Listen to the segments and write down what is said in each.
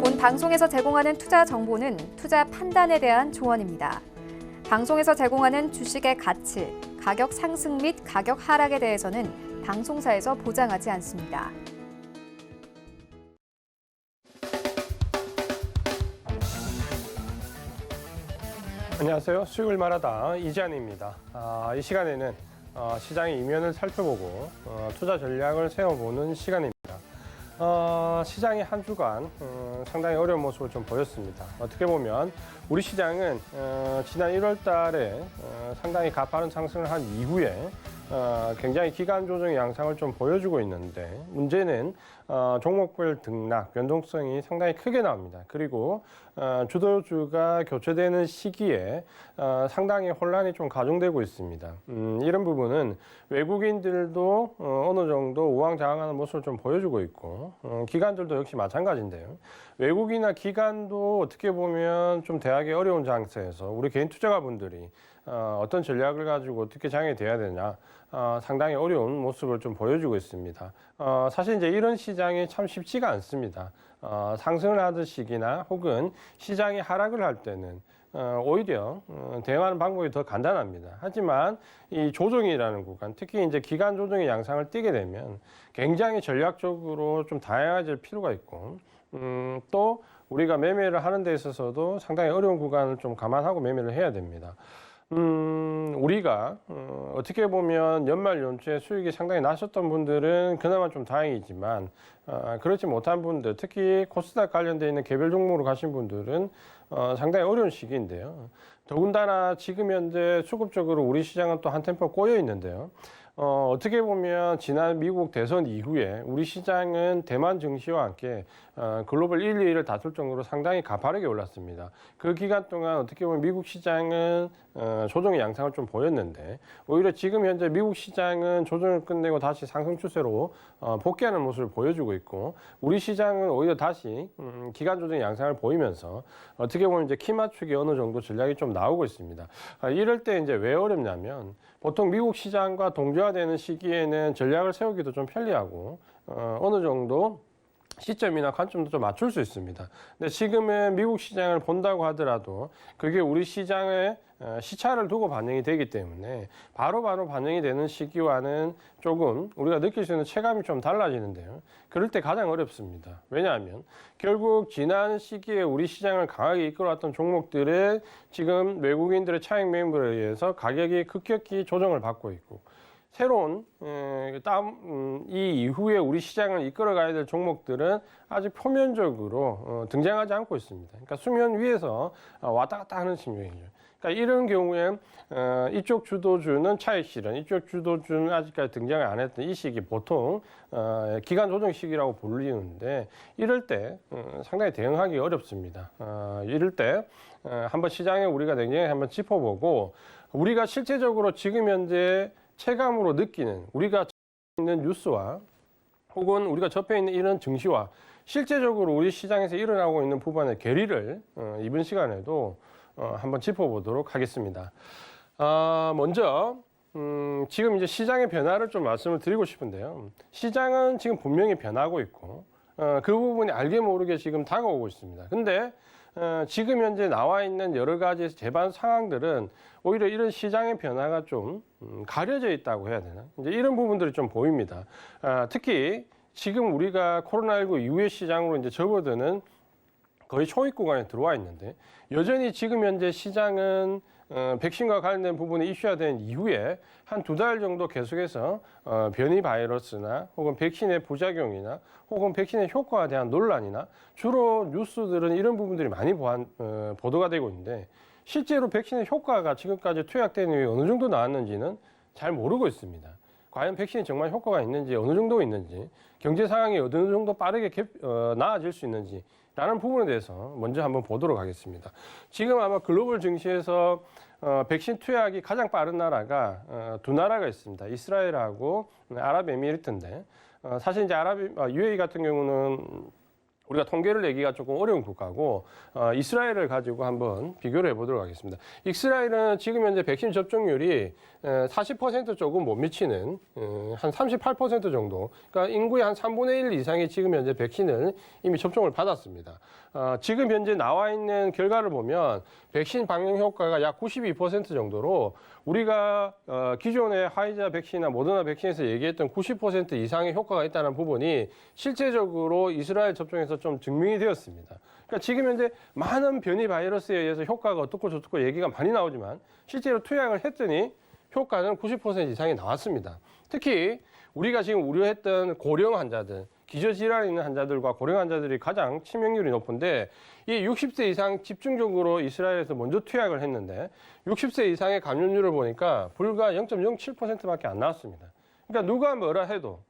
본 방송에서 제공하는 투자 정보는 투자 판단에 대한 조언입니다. 방송에서 제공하는 주식의 가치, 가격 상승 및 가격 하락에 대해서는 방송사에서 보장하지 않습니다. 안녕하세요. 수익을 말하다 이지한입니다. 이 시간에는 시장의 이면을 살펴보고 투자 전략을 세워보는 시간입니다. 시장이 한 주간 상당히 어려운 모습을 좀 보였습니다. 어떻게 보면 우리 시장은 지난 1월 달에 상당히 가파른 상승을 한 이후에 굉장히 기간 조정의 양상을 좀 보여주고 있는데, 문제는 종목별 등락, 변동성이 상당히 크게 나옵니다. 그리고 주도주가 교체되는 시기에 상당히 혼란이 좀 가중되고 있습니다. 이런 부분은 외국인들도 어느 정도 우왕좌왕하는 모습을 좀 보여주고 있고, 기관들도 역시 마찬가지인데요. 외국이나 기관도 어떻게 보면 좀 대하기 어려운 장세에서 우리 개인 투자가분들이 어떤 전략을 가지고 어떻게 장에 돼야 되냐, 상당히 어려운 모습을 좀 보여주고 있습니다. 사실 이제 이런 시장이 참 쉽지가 않습니다. 상승을 하던 시기나 혹은 시장이 하락을 할 때는 오히려 대응하는 방법이 더 간단합니다. 하지만 이 조정이라는 구간, 특히 이제 기간 조정의 양상을 띠게 되면 굉장히 전략적으로 좀 다양해질 필요가 있고, 또 우리가 매매를 하는 데 있어서도 상당히 어려운 구간을 좀 감안하고 매매를 해야 됩니다. 우리가 어떻게 보면 연말 연초에 수익이 상당히 나셨던 분들은 그나마 좀 다행이지만, 그렇지 못한 분들, 특히 코스닥 관련되어 있는 개별 종목으로 가신 분들은 상당히 어려운 시기인데요. 더군다나 지금 현재 수급적으로 우리 시장은 또 한 템포 꼬여 있는데요. 어떻게 보면 지난 미국 대선 이후에 우리 시장은 대만 증시와 함께 글로벌 1, 2위를 다툴 정도로 상당히 가파르게 올랐습니다. 그 기간 동안 어떻게 보면 미국 시장은 조정의 양상을 좀 보였는데, 오히려 지금 현재 미국 시장은 조정을 끝내고 다시 상승 추세로 복귀하는 모습을 보여주고 있고, 우리 시장은 오히려 다시 기간 조정의 양상을 보이면서 어떻게 보면 이제 키 맞추기 어느 정도 전략이 좀 나오고 있습니다. 이럴 때 이제 왜 어렵냐면, 보통 미국 시장과 동조화되는 시기에는 전략을 세우기도 좀 편리하고 어느 정도 시점이나 관점도 좀 맞출 수 있습니다. 근데 지금은 미국 시장을 본다고 하더라도 그게 우리 시장의 시차를 두고 반영이 되기 때문에 바로바로 반영이 되는 시기와는 조금 우리가 느낄 수 있는 체감이 좀 달라지는데요. 그럴 때 가장 어렵습니다. 왜냐하면 결국 지난 시기에 우리 시장을 강하게 이끌어왔던 종목들의 지금 외국인들의 차익 매물에 의해서 가격이 급격히 조정을 받고 있고, 새로운 이 이후에 우리 시장을 이끌어가야 될 종목들은 아직 표면적으로 등장하지 않고 있습니다. 그러니까 수면 위에서 왔다 갔다 하는情形이죠. 그러니까 이런 경우에 이쪽 주도주는 차익 실현, 이쪽 주도주는 아직까지 등장을 안 했던 이 시기, 보통 기간 조정 시기라고 불리는데, 이럴 때 상당히 대응하기 어렵습니다. 이럴 때 한번 시장에 우리가 냉정히 한번 짚어보고, 우리가 실제적으로 지금 현재 체감으로 느끼는, 우리가 있는 뉴스와 혹은 우리가 접해 있는 이런 증시와 실제적으로 우리 시장에서 일어나고 있는 부분의 괴리를 이번 시간에도 한번 짚어보도록 하겠습니다. 먼저 지금 이제 시장의 변화를 좀 말씀을 드리고 싶은데요. 시장은 지금 분명히 변하고 있고 그 부분이 알게 모르게 지금 다가오고 있습니다. 근데 지금 현재 나와 있는 여러 가지 재반 상황들은 오히려 이런 시장의 변화가 좀 가려져 있다고 해야 되나? 이제 이런 부분들이 좀 보입니다. 특히 지금 우리가 코로나19 이후의 시장으로 이제 접어드는 거의 초입 구간에 들어와 있는데, 여전히 지금 현재 시장은 백신과 관련된 부분이 이슈화된 이후에 한 2달 정도 계속해서 변이 바이러스나 혹은 백신의 부작용이나 혹은 백신의 효과에 대한 논란이나 주로 뉴스들은 이런 부분들이 많이 보도가 되고 있는데, 실제로 백신의 효과가 지금까지 투약된 이후에 어느 정도 나왔는지는 잘 모르고 있습니다. 과연 백신이 정말 효과가 있는지, 어느 정도 있는지, 경제 상황이 어느 정도 빠르게 나아질 수 있는지 라는 부분에 대해서 먼저 한번 보도록 하겠습니다. 지금 아마 글로벌 증시에서 백신 투약이 가장 빠른 나라가 두 나라가 있습니다. 이스라엘하고 아랍에미리트인데, 사실 이제 UAE 같은 경우는 우리가 통계를 내기가 조금 어려운 국가고 이스라엘을 가지고 한번 비교를 해보도록 하겠습니다. 이스라엘은 지금 현재 백신 접종률이 40% 조금 못 미치는 한 38% 정도, 그러니까 인구의 한 3분의 1 이상이 지금 현재 백신을 이미 접종을 받았습니다. 지금 현재 나와 있는 결과를 보면 백신 방역 효과가 약 92% 정도로 우리가 기존의 화이자 백신이나 모더나 백신에서 얘기했던 90% 이상의 효과가 있다는 부분이 실제적으로 이스라엘 접종에서 좀 증명이 되었습니다. 그러니까 지금 현재 많은 변이 바이러스에 의해서 효과가 어떻고 저떻고 얘기가 많이 나오지만 실제로 투약을 했더니 효과는 90% 이상이 나왔습니다. 특히 우리가 지금 우려했던 고령 환자들, 기저질환이 있는 환자들과 고령 환자들이 가장 치명률이 높은데 이 60세 이상 집중적으로 이스라엘에서 먼저 투약을 했는데 60세 이상의 감염률을 보니까 불과 0.07%밖에 안 나왔습니다. 그러니까 누가 뭐라 해도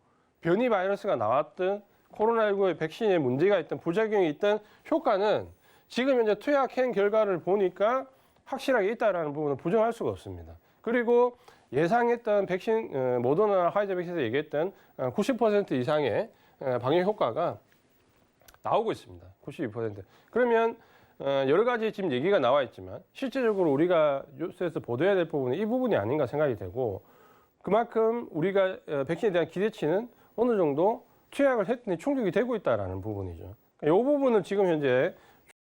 변이 바이러스가 나왔든 코로나19의 백신에 문제가 있든 부작용이 있든 효과는 지금 현재 투약한 결과를 보니까 확실하게 있다는 부분은 부정할 수가 없습니다. 그리고 예상했던 백신, 모더나 화이자 백신에서 얘기했던 90% 이상의 방역 효과가 나오고 있습니다. 92%. 그러면 여러 가지 지금 얘기가 나와 있지만 실제적으로 우리가 뉴스에서 보도해야 될 부분은 이 부분이 아닌가 생각이 되고 그만큼 우리가 백신에 대한 기대치는 어느 정도 투약을 했더니 충족이 되고 있다는 부분이죠. 이 부분은 지금 현재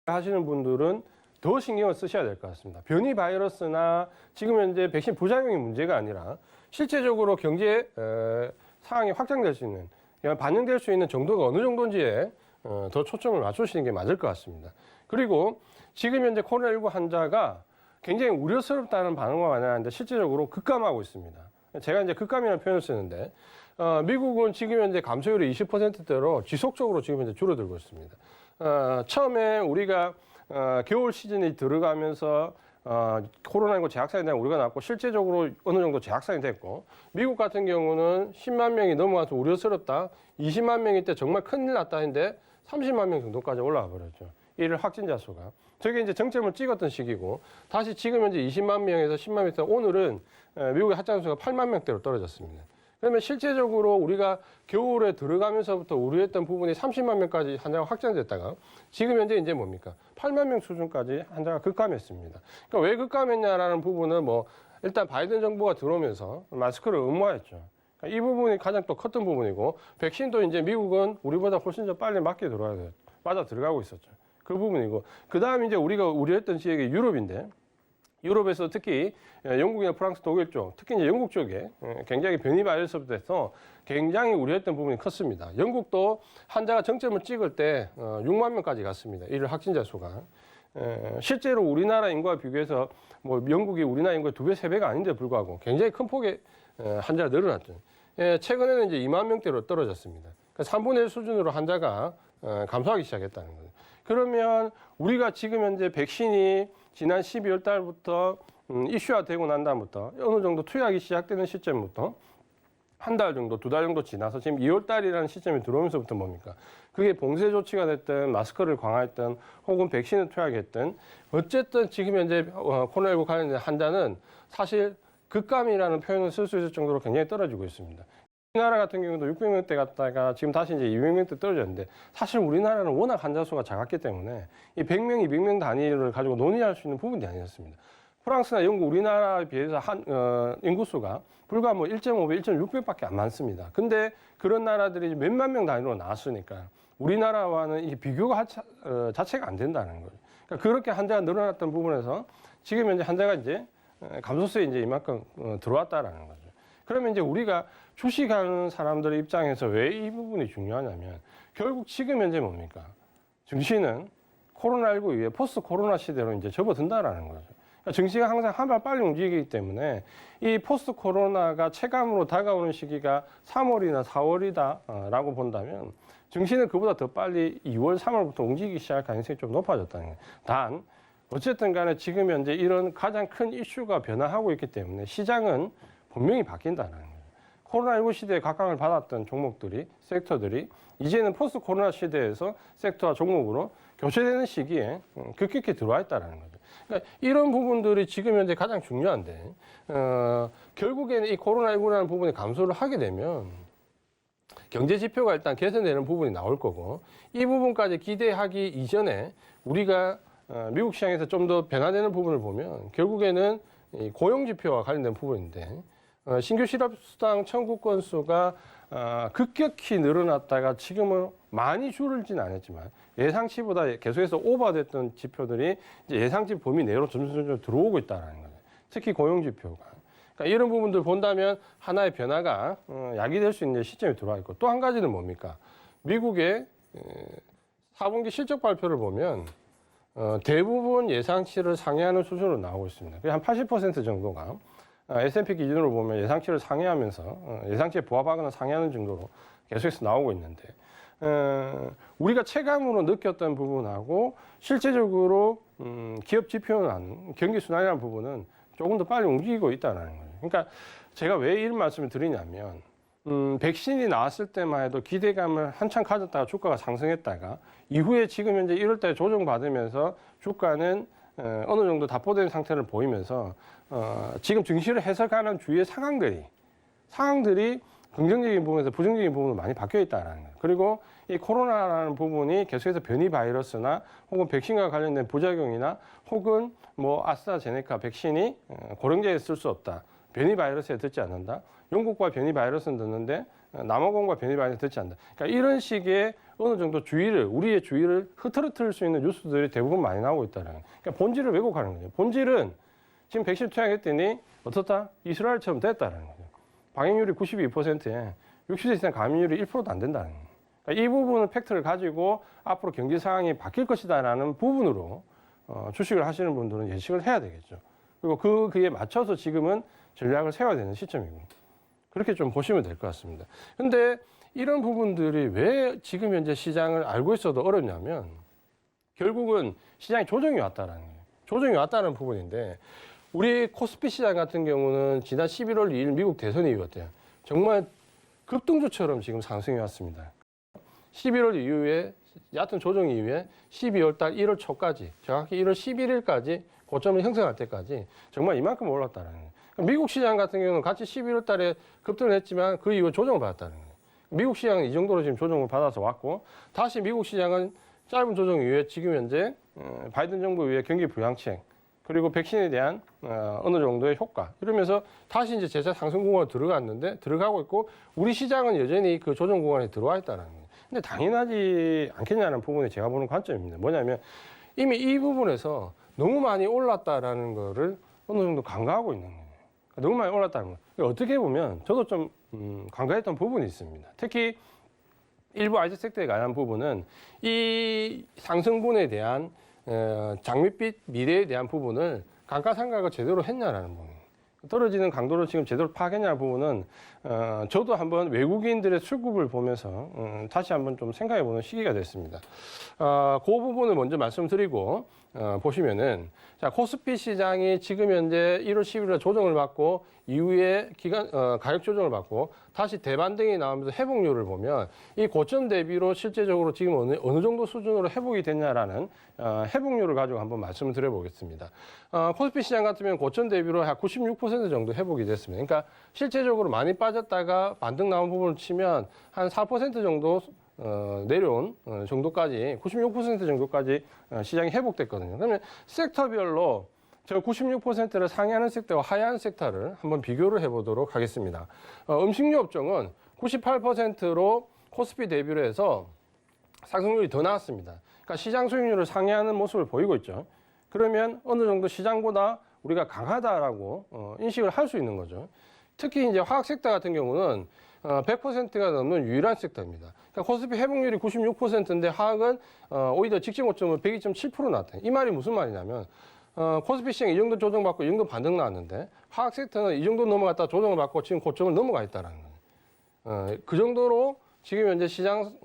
하시는 분들은 더 신경을 쓰셔야 될 것 같습니다. 변이 바이러스나 지금 현재 백신 부작용이 문제가 아니라 실제적으로 경제 상황이 확장될 수 있는, 반영될 수 있는 정도가 어느 정도인지에 더 초점을 맞추시는 게 맞을 것 같습니다. 그리고 지금 현재 코로나19 환자가 굉장히 우려스럽다는 반응만 많이 하는데 실제적으로 급감하고 있습니다. 제가 이제 급감이라는 표현을 쓰는데 미국은 지금 현재 감소율이 20%대로 지속적으로 지금 현재 줄어들고 있습니다. 처음에 우리가 겨울 시즌이 들어가면서 코로나19 재확산에 대한 우려가 났고 실제적으로 어느 정도 재확산이 됐고 미국 같은 경우는 10만 명이 넘어가서 우려스럽다. 20만 명일 때 정말 큰일 났다 했는데 30만 명 정도까지 올라와 버렸죠. 일 확진자 수가. 저게 이제 정점을 찍었던 시기고 다시 지금 현재 20만 명에서 10만 명에서 오늘은 미국의 확진자 수가 8만 명대로 떨어졌습니다. 그러면 실제적으로 우리가 겨울에 들어가면서부터 우려했던 부분이 30만 명까지 환자가 확장됐다가 지금 현재 이제 뭡니까? 8만 명 수준까지 환자가 급감했습니다. 그러니까 왜 급감했냐라는 부분은 뭐 일단 바이든 정부가 들어오면서 마스크를 의무화했죠. 그러니까 이 부분이 가장 또 컸던 부분이고 백신도 이제 미국은 우리보다 훨씬 더 빨리 맞게 들어와야 돼요. 맞아 들어가고 있었죠. 그 부분이고 그 다음 이제 우리가 우려했던 지역이 유럽인데 유럽에서 특히 영국이나 프랑스, 독일 쪽, 특히 이제 영국 쪽에 굉장히 변이 바이러스부터 해서 굉장히 우려했던 부분이 컸습니다. 영국도 환자가 정점을 찍을 때 6만 명까지 갔습니다. 일 확진자 수가. 실제로 우리나라 인구와 비교해서 뭐 영국이 우리나라 인구의 2배, 3배가 아닌데 불구하고 굉장히 큰 폭의 환자가 늘어났죠. 최근에는 이제 2만 명대로 떨어졌습니다. 그러니까 3분의 1 수준으로 환자가 감소하기 시작했다는 거죠. 그러면 우리가 지금 현재 백신이 지난 12월 달부터 이슈화되고 난 다음부터 어느 정도 투약이 시작되는 시점부터 한 달 정도, 2달 정도 지나서 지금 2월 달이라는 시점이 들어오면서부터 뭡니까? 그게 봉쇄 조치가 됐든 마스크를 강화했든 혹은 백신을 투약했든 어쨌든 지금 현재 코로나19 관련된 환자는 사실 급감이라는 표현을 쓸 수 있을 정도로 굉장히 떨어지고 있습니다. 우리나라 같은 경우도 600명대 갔다가 지금 다시 이제 200명대 떨어졌는데 사실 우리나라는 워낙 환자 수가 작았기 때문에 이 100명, 200명 단위를 가지고 논의할 수 있는 부분이 아니었습니다. 프랑스나 영국, 우리나라에 비해서 인구수가 불과 뭐 1.5배, 1.6배밖에 안 많습니다. 근데 그런 나라들이 몇만 명 단위로 나왔으니까 우리나라와는 이 비교가 자체가 안 된다는 거죠. 그러니까 그렇게 환자가 늘어났던 부분에서 지금 현재 환자가 이제 감소세에 이제 이만큼 들어왔다라는 거죠. 그러면 이제 우리가 주식하는 사람들의 입장에서 왜 이 부분이 중요하냐면 결국 지금 현재 뭡니까? 증시는 코로나19 이후에 포스트 코로나 시대로 이제 접어든다라는 거죠. 그러니까 증시가 항상 한 발 빨리 움직이기 때문에 이 포스트 코로나가 체감으로 다가오는 시기가 3월이나 4월이다라고 본다면 증시는 그보다 더 빨리 2월, 3월부터 움직이기 시작할 가능성이 좀 높아졌다는 거예요. 단 어쨌든 간에 지금 현재 이런 가장 큰 이슈가 변화하고 있기 때문에 시장은 분명히 바뀐다는 거예요. 코로나19 시대에 각광을 받았던 종목들이, 섹터들이 이제는 포스트 코로나 시대에서 섹터와 종목으로 교체되는 시기에 급격히 들어와 있다는 거죠. 그러니까 이런 부분들이 지금 현재 가장 중요한데 결국에는 이 코로나19라는 부분이 감소를 하게 되면 경제 지표가 일단 개선되는 부분이 나올 거고 이 부분까지 기대하기 이전에 우리가 미국 시장에서 좀 더 변화되는 부분을 보면 결국에는 이 고용 지표와 관련된 부분인데 신규 실업수당 청구 건수가 급격히 늘어났다가 지금은 많이 줄지는 않았지만 예상치보다 계속해서 오버됐던 지표들이 이제 예상치 범위 내로 점점 들어오고 있다는 거예요. 특히 고용 지표가. 그러니까 이런 부분들 본다면 하나의 변화가 야기될 수 있는 시점이 들어와 있고 또 한 가지는 뭡니까? 미국의 4분기 실적 발표를 보면 대부분 예상치를 상회하는 수준으로 나오고 있습니다. 한 80% 정도가 S&P 기준으로 보면 예상치를 상회하면서 예상치에 부합하거나 상회하는 정도로 계속해서 나오고 있는데 우리가 체감으로 느꼈던 부분하고 실제적으로 기업 지표는 경기 순환이라는 부분은 조금 더 빨리 움직이고 있다는 거예요. 그러니까 제가 왜 이런 말씀을 드리냐면 백신이 나왔을 때만 해도 기대감을 한참 가졌다가 주가가 상승했다가 이후에 지금 현재 1월 달에 조정받으면서 주가는 어느 정도 답보된 상태를 보이면서 지금 증시를 해석하는 주위의 상황들이 긍정적인 부분에서 부정적인 부분으로 많이 바뀌어 있다는 거예요. 그리고 이 코로나라는 부분이 계속해서 변이 바이러스나 혹은 백신과 관련된 부작용이나 혹은 뭐 아스트라제네카 백신이 고령자에 쓸 수 없다. 변이 바이러스에 듣지 않는다. 영국과 변이 바이러스는 듣는데 남아공과 변이 바이러스는 듣지 않는다. 그러니까 이런 식의 어느 정도 우리의 주의를 흐트러뜨릴 수 있는 뉴스들이 대부분 많이 나오고 있다는 거예요. 그러니까 본질을 왜곡하는 거죠. 본질은 지금 백신 투약했더니 어떻다? 이스라엘처럼 됐다는 거죠. 방역률이 92%에 60세 이상 감염률이 1%도 안 된다는 거예요. 그러니까 이 부분은 팩트를 가지고 앞으로 경제 상황이 바뀔 것이다라는 부분으로 주식을 하시는 분들은 예측을 해야 되겠죠. 그리고 그에 맞춰서 지금은 전략을 세워야 되는 시점이고 그렇게 좀 보시면 될 것 같습니다. 근데 이런 부분들이 왜 지금 현재 시장을 알고 있어도 어렵냐면 결국은 시장에 조정이 왔다라는 거예요. 조정이 왔다는 부분인데 우리 코스피 시장 같은 경우는 지난 11월 2일 미국 대선 이후였대요. 정말 급등주처럼 지금 상승이 왔습니다. 11월 이후에 얕은 조정 이후에 12월 달 1월 초까지 정확히 1월 11일까지 고점을 형성할 때까지 정말 이만큼 올랐다는 거예요. 미국 시장 같은 경우는 같이 11월 달에 급등을 했지만 그 이후에 조정을 받았다는 거예요. 미국 시장은 이 정도로 지금 조정을 받아서 왔고 다시 미국 시장은 짧은 조정 이후에 지금 현재 바이든 정부 이후에 경기 부양책 그리고 백신에 대한 어느 정도의 효과 이러면서 다시 이제 재차 상승 구간으로 들어가고 있고 우리 시장은 여전히 그 조정 구간에 들어와 있다는 거예요. 근데 당연하지 않겠냐는 부분이 제가 보는 관점입니다. 뭐냐면 이미 이 부분에서 너무 많이 올랐다라는 거를 어느 정도 간과하고 있는 거예요. 너무 많이 올랐다는 거. 어떻게 보면 저도 좀 간과했던 부분이 있습니다. 특히 일부 IC 섹터에 관한 부분은 이 상승분에 대한 장밋빛 미래에 대한 부분을 감가상각을 제대로 했냐라는 부분. 떨어지는 강도를 지금 제대로 파악했냐는 부분은 저도 한번 외국인들의 수급을 보면서 다시 한번 좀 생각해보는 시기가 됐습니다. 그 부분을 먼저 말씀드리고 보시면은 자 코스피 시장이 지금 현재 1월 10일에 조정을 받고 이후에 가격 조정을 받고 다시 대반등이 나오면서 회복률을 보면 이 고점 대비로 실제적으로 지금 어느 정도 수준으로 회복이 됐냐라는 회복률을 가지고 한번 말씀을 드려보겠습니다. 코스피 시장 같으면 고점 대비로 한 96% 정도 회복이 됐습니다. 그러니까 실제적으로 많이 빠졌다가 반등 나온 부분을 치면 한 4% 정도 내려온 정도까지 96% 정도까지 시장이 회복됐거든요. 그러면 섹터별로 저 96%를 상회하는 섹터와 하회하는 섹터를 한번 비교를 해보도록 하겠습니다. 음식료 업종은 98%로 코스피 대비로 해서 상승률이 더 나왔습니다. 그러니까 시장 수익률을 상회하는 모습을 보이고 있죠. 그러면 어느 정도 시장보다 우리가 강하다라고 인식을 할 수 있는 거죠. 특히 이제 화학 섹터 같은 경우는 100%가 넘는 유일한 섹터입니다. 그러니까 코스피 회복률이 96%인데 화학은 오히려 직전 고점은 102.7% 나왔다. 이 말이 무슨 말이냐면 코스피 시장이 이 정도 조정받고 이 정도 반등 나왔는데 화학 섹터는 이 정도 넘어갔다 조정을 받고 지금 고점을 넘어가 있다는 거예요. 그 정도로 지금 현재 시장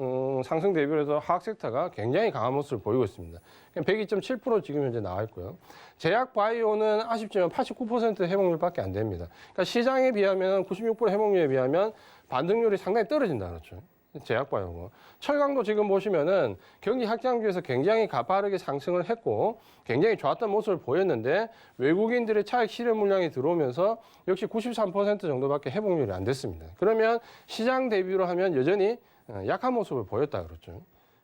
상승 대비로 해서 화학 섹터가 굉장히 강한 모습을 보이고 있습니다. 102.7% 지금 현재 나와 있고요. 제약 바이오는 아쉽지만 89% 회복률밖에 안 됩니다. 그러니까 시장에 비하면 96% 회복률에 비하면 반등률이 상당히 떨어진다 그렇죠. 제약바이오고. 철강도 지금 보시면은 경기 확장기에서 굉장히 가파르게 상승을 했고 굉장히 좋았던 모습을 보였는데 외국인들의 차익 실현 물량이 들어오면서 역시 93% 정도밖에 회복률이 안 됐습니다. 그러면 시장 대비로 하면 여전히 약한 모습을 보였다 그렇죠.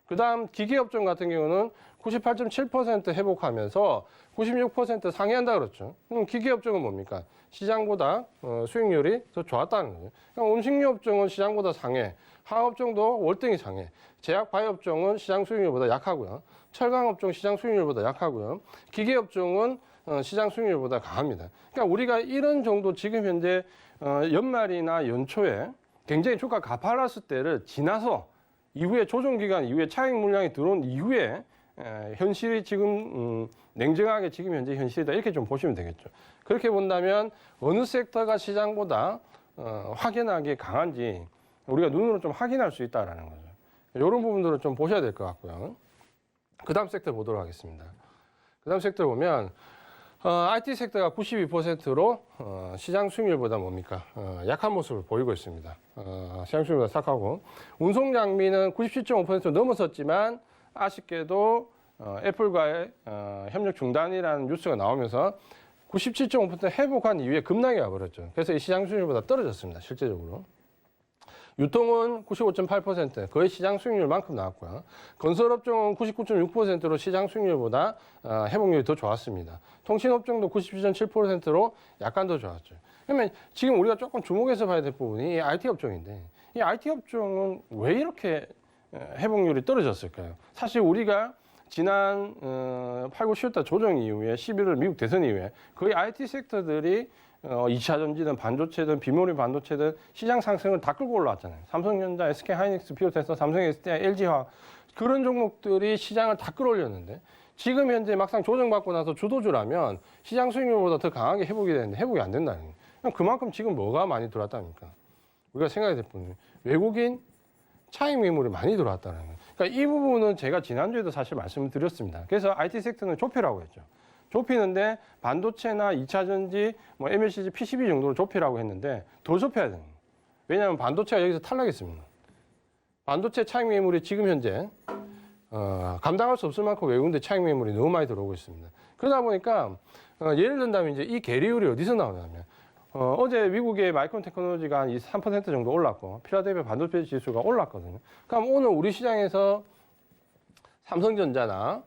그다음 기계업종 같은 경우는 98.7% 회복하면서 96% 상회한다 그렇죠. 그럼 기계업종은 뭡니까? 시장보다 수익률이 더 좋았다는 거죠. 그러니까 음식료업종은 시장보다 상회, 화학업종도 월등히 상회, 제약바이오업종은 시장 수익률보다 약하고요. 철강업종 시장 수익률보다 약하고요. 기계업종은 시장 수익률보다 강합니다. 그러니까 우리가 이런 정도 지금 현재 연말이나 연초에 굉장히 주가 가팔랐을 때를 지나서 이후에 조정기간 이후에 차익 물량이 들어온 이후에 현실이 지금 냉정하게 지금 현재 현실이다 이렇게 좀 보시면 되겠죠. 그렇게 본다면 어느 섹터가 시장보다 확연하게 강한지 우리가 눈으로 좀 확인할 수 있다라는 거죠. 이런 부분들을 좀 보셔야 될 것 같고요. 그 다음 섹터 보도록 하겠습니다. 그 다음 섹터 보면 IT 섹터가 92%로 시장 수익률보다 뭡니까? 약한 모습을 보이고 있습니다. 시장 수익률보다 착하고 운송 장비는 97.5% 넘어섰지만 아쉽게도 애플과의 협력 중단이라는 뉴스가 나오면서 97.5% 회복한 이후에 급락이 와버렸죠. 그래서 이 시장 수익률보다 떨어졌습니다. 실제적으로. 유통은 95.8% 거의 시장 수익률만큼 나왔고요. 건설업종은 99.6%로 시장 수익률보다 회복률이 더 좋았습니다. 통신업종도 97.7%로 약간 더 좋았죠. 그러면 지금 우리가 조금 주목해서 봐야 될 부분이 이 IT 업종인데 이 IT 업종은 왜 이렇게 회복률이 떨어졌을까요? 사실 우리가 지난 8, 9, 10월달 조정 이후에 11월 미국 대선 이후에 거의 IT 섹터들이 2차 전지든 반도체든 비메모리 반도체든 시장 상승을 다 끌고 올라왔잖아요. 삼성전자, SK하이닉스 비롯해서 삼성, SDI, LG화학 그런 종목들이 시장을 다 끌어올렸는데 지금 현재 막상 조정받고 나서 주도주라면 시장 수익률보다 더 강하게 회복이 되는데 회복이 안 된다는 거예요. 그만큼 지금 뭐가 많이 들어왔답니까? 우리가 생각해야 될 부분은 외국인 차익 매물이 많이 들어왔다는 거예요. 그러니까 이 부분은 제가 지난주에도 사실 말씀을 드렸습니다. 그래서 IT 섹터는 좁히라고 했죠. 좁히는데 반도체나 2차 전지, 뭐 MLCC, PCB 정도로 좁히라고 했는데 더 좁혀야 되는 거예요. 왜냐하면 반도체가 여기서 탈락했습니다. 반도체 차익 매물이 지금 현재 감당할 수 없을 만큼 외국인들 차익 매물이 너무 많이 들어오고 있습니다. 그러다 보니까 예를 든다면 이제 이 계리율이 어디서 나오냐면 어제 미국의 마이크론 테크놀로지가 한 3% 정도 올랐고 필라델피아 반도체 지수가 올랐거든요. 그럼 오늘 우리 시장에서 삼성전자나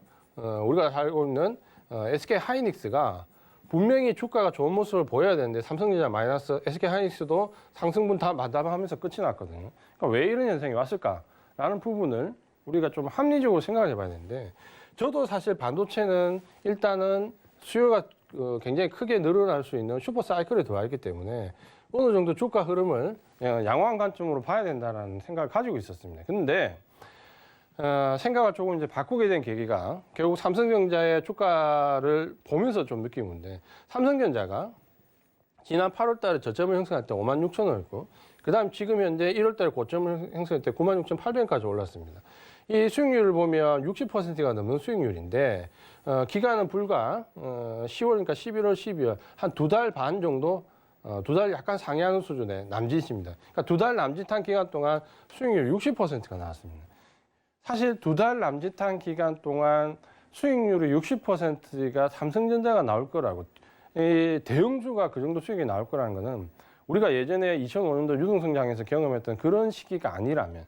우리가 알고 있는 SK하이닉스가 분명히 주가가 좋은 모습을 보여야 되는데 삼성전자 마이너스, SK하이닉스도 상승분 다 마담하면서 끝이 났거든요. 그러니까 왜 이런 현상이 왔을까라는 부분을 우리가 좀 합리적으로 생각을 해봐야 되는데 저도 사실 반도체는 일단은 수요가 굉장히 크게 늘어날 수 있는 슈퍼 사이클에 들어와 있기 때문에 어느 정도 주가 흐름을 양호한 관점으로 봐야 된다는 생각을 가지고 있었습니다. 근데 생각을 조금 이제 바꾸게 된 계기가 결국 삼성전자의 주가를 보면서 좀 느낀 건데 삼성전자가 지난 8월 달에 저점을 형성할 때 56,000원이었고 그 다음 지금 현재 1월 달에 고점을 형성할 때 96,800원까지 올랐습니다. 이 수익률을 보면 60%가 넘는 수익률인데 기간은 불과 10월이니까 11월, 12월 한 2달 반 정도 2달 약간 상회하는 수준의 남짓입니다. 그러니까 2달 남짓한 기간 동안 수익률 60%가 나왔습니다. 사실 2달 남짓한 기간 동안 수익률이 60%가 삼성전자가 나올 거라고 이 대형주가 그 정도 수익이 나올 거라는 거는 우리가 예전에 2005년도 유동성장에서 경험했던 그런 시기가 아니라면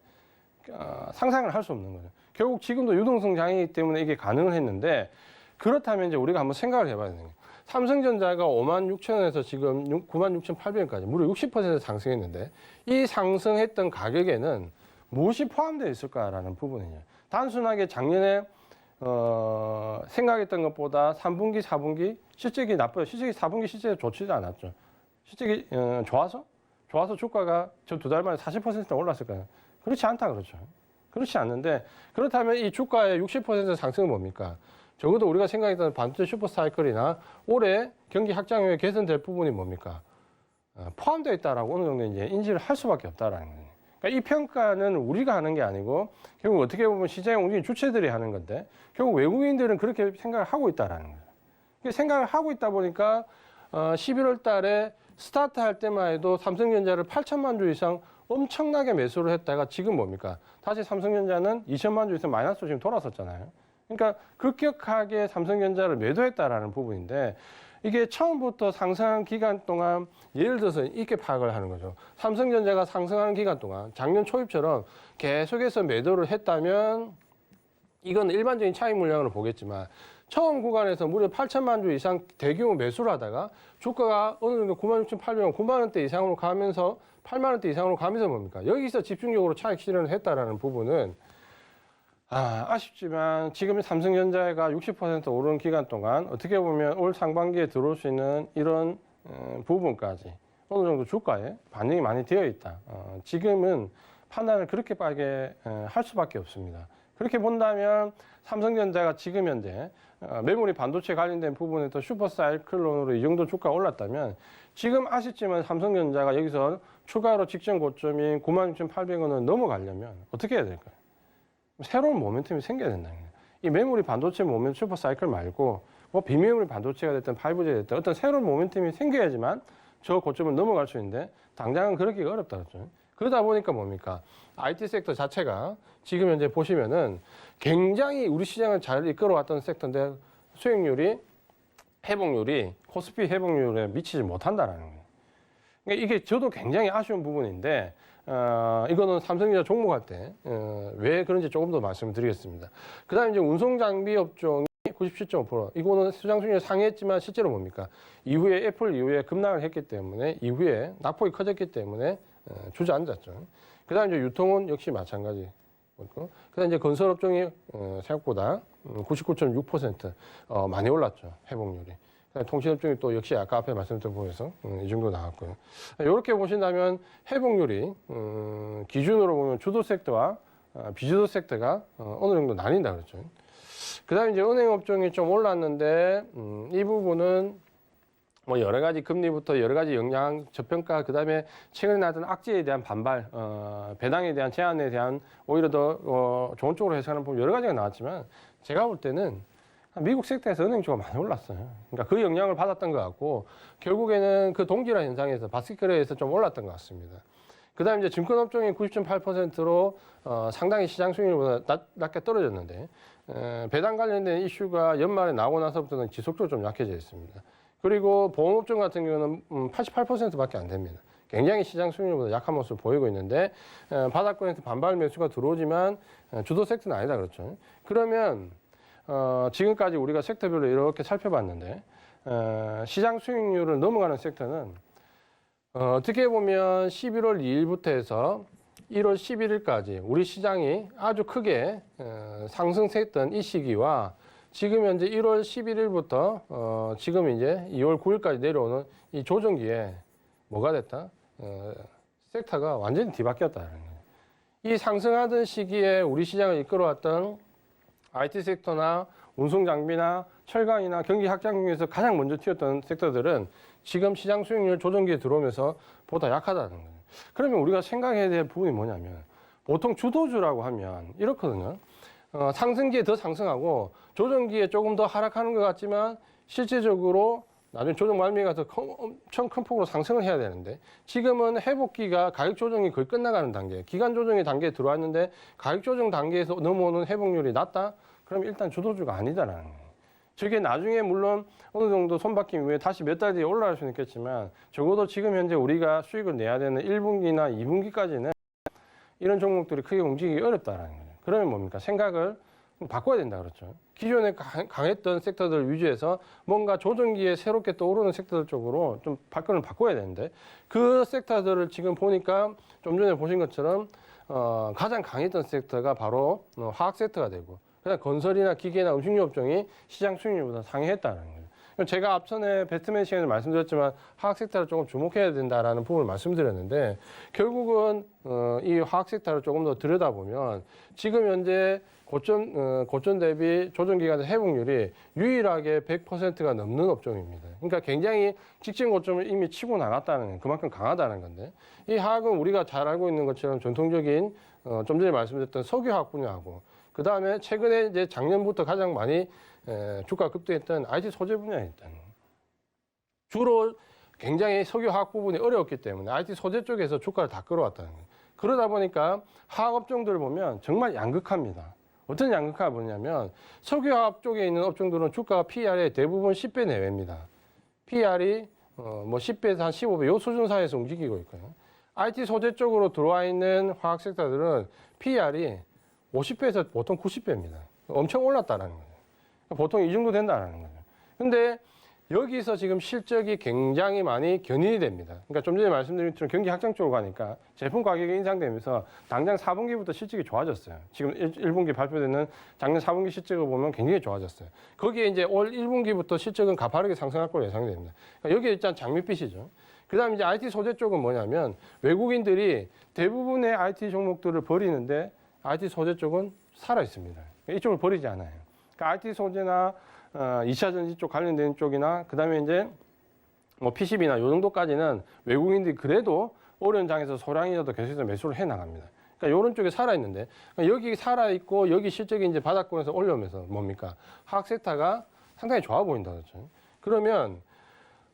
상상을 할 수 없는 거죠. 결국 지금도 유동성장이기 때문에 이게 가능을 했는데 그렇다면 이제 우리가 한번 생각을 해봐야 되는 거예요. 삼성전자가 56,000원에서 지금 96,800원까지 무려 60% 상승했는데 이 상승했던 가격에는 무엇이 포함되어 있을까라는 부분이에요. 단순하게 작년에 생각했던 것보다 3분기, 4분기 실적이 나빠요. 실적이 4분기 실적이 좋지도 않았죠. 실적이 좋아서 주가가 저 2달 만에 40% 올랐을까요? 그렇지 않다 그렇죠. 그렇지 않는데 그렇다면 이 주가의 60% 상승은 뭡니까? 적어도 우리가 생각했던 반도체 슈퍼사이클이나 올해 경기 확장 후에 개선될 부분이 뭡니까? 포함되어 있다라고 어느 정도 이제 인지를 할 수밖에 없다라는 거예요. 그러니까 이 평가는 우리가 하는 게 아니고 결국 어떻게 보면 시장의 움직임 주체들이 하는 건데 결국 외국인들은 그렇게 생각을 하고 있다라는 거예요. 생각을 하고 있다 보니까 11월 달에 스타트할 때만 해도 삼성전자를 8천만 주 이상 엄청나게 매수를 했다가 지금 뭡니까? 다시 삼성전자는 2천만 주에서 마이너스로 지금 돌아섰잖아요. 그러니까 급격하게 삼성전자를 매도했다라는 부분인데 이게 처음부터 상승한 기간 동안 예를 들어서 이렇게 파악을 하는 거죠. 삼성전자가 상승하는 기간 동안 작년 초입처럼 계속해서 매도를 했다면 이건 일반적인 차익 물량으로 보겠지만 처음 구간에서 무려 8천만 주 이상 대규모 매수를 하다가 주가가 어느 정도 96,800원, 9만 원대 이상으로 가면서 8만 원대 이상으로 가면서 뭡니까? 여기서 집중적으로 차익 실현을 했다라는 부분은 아쉽지만 지금 삼성전자가 60% 오르는 기간 동안 어떻게 보면 올 상반기에 들어올 수 있는 이런 부분까지 어느 정도 주가에 반영이 많이 되어 있다. 지금은 판단을 그렇게 빠르게 할 수밖에 없습니다. 그렇게 본다면 삼성전자가 지금 현재 메모리 반도체 관련된 부분에서 슈퍼사이클론으로 이 정도 주가가 올랐다면 지금 아쉽지만 삼성전자가 여기서 추가로 직전 고점인 96,800원을 넘어가려면 어떻게 해야 될까요? 새로운 모멘텀이 생겨야 된다는 거예요. 이 메모리 반도체 모멘텀 슈퍼사이클 말고 뭐 비메모리 반도체가 됐든 5G가 됐든 어떤 새로운 모멘텀이 생겨야지만 저 고점을 넘어갈 수 있는데 당장은 그러기가 어렵다 그랬죠. 그러다 보니까 뭡니까? IT 섹터 자체가 지금 현재 보시면은 굉장히 우리 시장을 잘 이끌어왔던 섹터인데 수익률이 회복률이 코스피 회복률에 미치지 못한다라는 거예요. 그러니까 이게 저도 굉장히 아쉬운 부분인데 이거는 삼성전자 종목할 때 왜 그런지 조금 더 말씀드리겠습니다. 그다음에 이제 운송 장비 업종이 97.5%. 이거는 시장 수익률 상회했지만 실제로 뭡니까? 이후에 애플 이후에 급락을 했기 때문에 이후에 낙폭이 커졌기 때문에 주저앉았죠. 그다음에 이제 유통은 역시 마찬가지. 그다음 이제 건설 업종이 생각보다 99.6% 많이 올랐죠. 회복률이. 통신업종이 또 역시 아까 앞에 말씀드린 부분에서 이 정도 나왔고요. 이렇게 보신다면 회복률이 기준으로 보면 주도 섹터와 비주도 섹터가 어느 정도 나뉜다 그랬죠. 그다음에 이제 은행 업종이 좀 올랐는데 이 부분은 뭐 여러 가지 금리부터 여러 가지 영향, 저평가, 그다음에 최근에 나왔던 악재에 대한 반발, 배당에 대한 제한에 대한 오히려 더 좋은 쪽으로 해석하는 부분 여러 가지가 나왔지만 제가 볼 때는 미국 섹터에서 은행주가 많이 올랐어요. 그러니까 그 영향을 받았던 것 같고 결국에는 그 동기화 현상에서 바스켓거래에서 좀 올랐던 것 같습니다. 그다음에 이제 증권업종이 90.8%로 상당히 시장 수익률보다 낮게 떨어졌는데 배당 관련된 이슈가 연말에 나오고 나서부터는 지속적으로 좀 약해져 있습니다. 그리고 보험업종 같은 경우는 88%밖에 안 됩니다. 굉장히 시장 수익률보다 약한 모습을 보이고 있는데 바닥권에서 반발 매수가 들어오지만 주도 섹터는 아니다 그렇죠. 그러면 지금까지 우리가 섹터별로 이렇게 살펴봤는데 시장 수익률을 넘어가는 섹터는 어떻게 보면 11월 2일부터 해서 1월 11일까지 우리 시장이 아주 크게 상승했던 이 시기와 지금 현재 1월 11일부터 지금 이제 2월 9일까지 내려오는 이 조정기에 뭐가 됐다? 섹터가 완전히 뒤바뀌었다는 거예요. 이 상승하던 시기에 우리 시장을 이끌어왔던 IT 섹터나 운송 장비나 철강이나 경기 확장 중에서 가장 먼저 튀었던 섹터들은 지금 시장 수익률 조정기에 들어오면서 보다 약하다는 거예요. 그러면 우리가 생각해야 될 부분이 뭐냐면 보통 주도주라고 하면 이렇거든요. 상승기에 더 상승하고 조정기에 조금 더 하락하는 것 같지만 실제적으로 나중에 조정 말미에 가서 엄청 큰 폭으로 상승을 해야 되는데 지금은 회복기가 가격 조정이 거의 끝나가는 단계, 기간 조정의 단계에 들어왔는데 가격 조정 단계에서 넘어오는 회복률이 낮다? 그럼 일단 주도주가 아니다라는 거예요. 저게 나중에 물론 어느 정도 손바뀜 이후에 다시 몇 달 뒤에 올라갈 수는 있겠지만 적어도 지금 현재 우리가 수익을 내야 되는 1분기나 2분기까지는 이런 종목들이 크게 움직이기 어렵다라는 거예요. 그러면 뭡니까? 생각을 바꿔야 된다 그렇죠. 기존에 강했던 섹터들 위주에서 뭔가 조정기에 새롭게 떠오르는 섹터들 쪽으로 좀 발걸음을 바꿔야 되는데 그 섹터들을 지금 보니까 좀 전에 보신 것처럼 가장 강했던 섹터가 바로 화학 섹터가 되고 그다음 건설이나 기계나 음식료 업종이 시장 수익률보다 상회했다는 거예요. 제가 앞전에 배트맨 시간에 말씀드렸지만 화학 섹터를 조금 주목해야 된다라는 부분을 말씀드렸는데 결국은 이 화학 섹터를 조금 더 들여다보면 지금 현재 고점 대비 조정 기간의 회복률이 유일하게 100%가 넘는 업종입니다. 그러니까 굉장히 직전 고점을 이미 치고 나갔다는 그만큼 강하다는 건데 이 화학은 우리가 잘 알고 있는 것처럼 전통적인 좀 전에 말씀드렸던 석유화학 분야하고 그 다음에 최근에 이제 작년부터 가장 많이 주가 급등했던 IT 소재 분야에 있다는 거예요. 주로 굉장히 석유화학 부분이 어려웠기 때문에 IT 소재 쪽에서 주가를 다 끌어왔다는 거예요. 그러다 보니까 화학 업종들을 보면 정말 양극화입니다. 어떤 양극화가 뭐냐면 석유화학 쪽에 있는 업종들은 주가가 PER의 대부분 10배 내외입니다. PER이 뭐 10배에서 한 15배 요 수준 사이에서 움직이고 있고요. IT 소재 쪽으로 들어와 있는 화학 섹터들은 PER이 50배에서 보통 90배입니다. 엄청 올랐다라는 거죠. 보통 이 정도 된다라는 거죠. 근데 여기서 지금 실적이 굉장히 많이 견인이 됩니다. 그러니까 좀 전에 말씀드린 것처럼 경기 확장 쪽으로 가니까 제품 가격이 인상되면서 당장 4분기부터 실적이 좋아졌어요. 지금 1분기 발표되는 작년 4분기 실적을 보면 굉장히 좋아졌어요. 거기에 이제 올 1분기부터 실적은 가파르게 상승할 걸로 예상됩니다. 그러니까 여기에 일단 장밋빛이죠. 그 다음에 이제 IT 소재 쪽은 뭐냐면 외국인들이 대부분의 IT 종목들을 버리는데 IT 소재 쪽은 살아 있습니다. 이쪽을 버리지 않아요. 그러니까 IT 소재나 2차 전지 쪽 관련된 쪽이나 그다음에 이제 뭐 PCB나 요 정도까지는 외국인들이 그래도 어려운 장에서 소량이라도 계속해서 매수를 해 나갑니다. 그러니까 이런 쪽에 살아 있는데 그러니까 여기 살아 있고 여기 실적이 이제 바닥권에서 올라오면서 뭡니까? 화학 섹터가 상당히 좋아 보인다 그렇죠. 그러면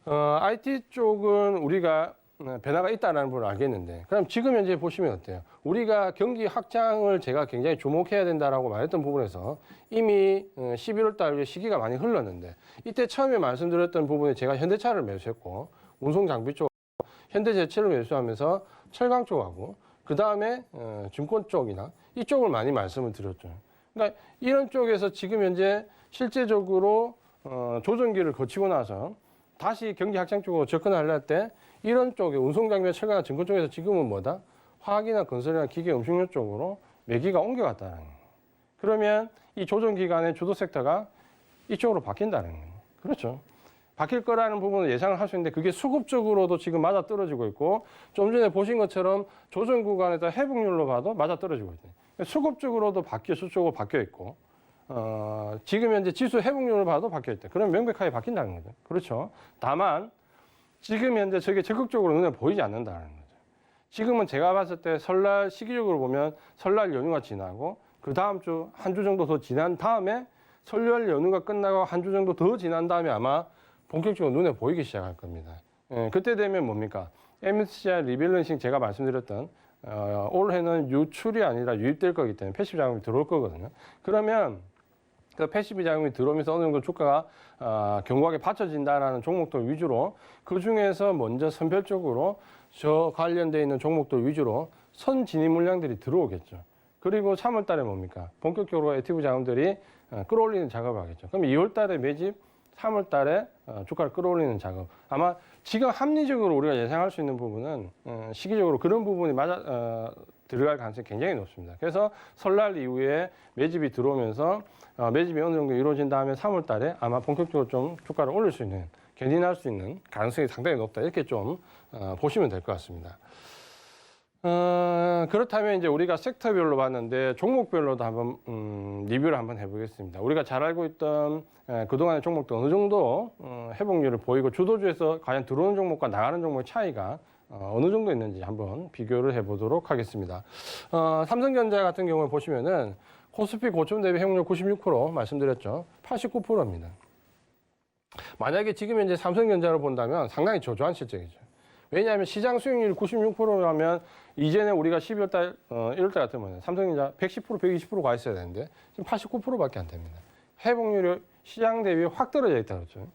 IT 쪽은 우리가 변화가 있다는 걸 알겠는데 그럼 지금 현재 보시면 어때요? 우리가 경기 확장을 제가 굉장히 주목해야 된다라고 말했던 부분에서 이미 11월 달 시기가 많이 흘렀는데 이때 처음에 말씀드렸던 부분에 제가 현대차를 매수했고 운송 장비 쪽 현대제체를 매수하면서 철강 쪽하고 그 다음에 증권 쪽이나 이쪽을 많이 말씀을 드렸죠. 그러니까 이런 쪽에서 지금 현재 실제적으로 조정기를 거치고 나서 다시 경기 확장 쪽으로 접근하려 할 때 이런 쪽에 운송장비나 철강이나 증권 쪽에서 지금은 뭐다? 화학이나 건설이나 기계, 음식료 쪽으로 매기가 옮겨갔다는 거예요. 그러면 이 조정 기간의 주도 섹터가 이쪽으로 바뀐다는 거예요. 그렇죠. 바뀔 거라는 부분을 예상을 할 수 있는데 그게 수급적으로도 지금 맞아 떨어지고 있고 좀 전에 보신 것처럼 조정 구간에서 회복률로 봐도 맞아 떨어지고 있어요. 수급적으로도 수적으로 바뀌어 있고 지금 현재 지수 회복률을 봐도 바뀌어 있다. 그럼 명백하게 바뀐다는 거죠. 그렇죠. 다만 지금 현재 저게 적극적으로 눈에 보이지 않는다는 거죠. 지금은 제가 봤을 때 설날 시기적으로 보면 설날 연휴가 지나고 그 다음 주 한 주 정도 더 지난 다음에 설날 연휴가 끝나고 한 주 정도 더 지난 다음에 아마 본격적으로 눈에 보이기 시작할 겁니다. 그때 되면 뭡니까? MSCI 리밸런싱 제가 말씀드렸던 올해는 유출이 아니라 유입될 거기 때문에 패시브 자금이 들어올 거거든요. 그러면 그 패시브 자금이 들어오면서 어느 정도 주가가 견고하게 받쳐진다라는 종목들 위주로 그 중에서 먼저 선별적으로 저 관련돼 있는 종목들 위주로 선 진입 물량들이 들어오겠죠. 그리고 3월 달에 뭡니까? 본격적으로 액티브 자금들이 끌어올리는 작업을 하겠죠. 그럼 2월 달에 매집, 3월 달에 주가를 끌어올리는 작업. 아마 지금 합리적으로 우리가 예상할 수 있는 부분은 시기적으로 그런 부분이 들어갈 가능성이 굉장히 높습니다. 그래서 설날 이후에 매집이 들어오면서 매집이 어느 정도 이루어진 다음에 3월 달에 아마 본격적으로 좀 주가를 올릴 수 있는, 견인할 수 있는 가능성이 상당히 높다. 이렇게 좀 보시면 될 것 같습니다. 그렇다면 이제 우리가 섹터별로 봤는데 종목별로도 한번 리뷰를 한번 해보겠습니다. 우리가 잘 알고 있던 그동안의 종목도 어느 정도 회복률을 보이고 주도주에서 과연 들어오는 종목과 나가는 종목의 차이가 어느 정도 있는지 한번 비교를 해보도록 하겠습니다. 삼성전자 같은 경우에 보시면은 코스피 고점 대비 회복률 96% 말씀드렸죠. 89%입니다. 만약에 지금 현재 삼성전자를 본다면 상당히 저조한 실적이죠. 왜냐하면 시장 수익률이 96%라면 이전에 우리가 12월 달, 1월 달 같으면 삼성전자 110%, 120%가 있어야 되는데 지금 89%밖에 안 됩니다. 회복률이 시장 대비 확 떨어져 있다 그렇죠.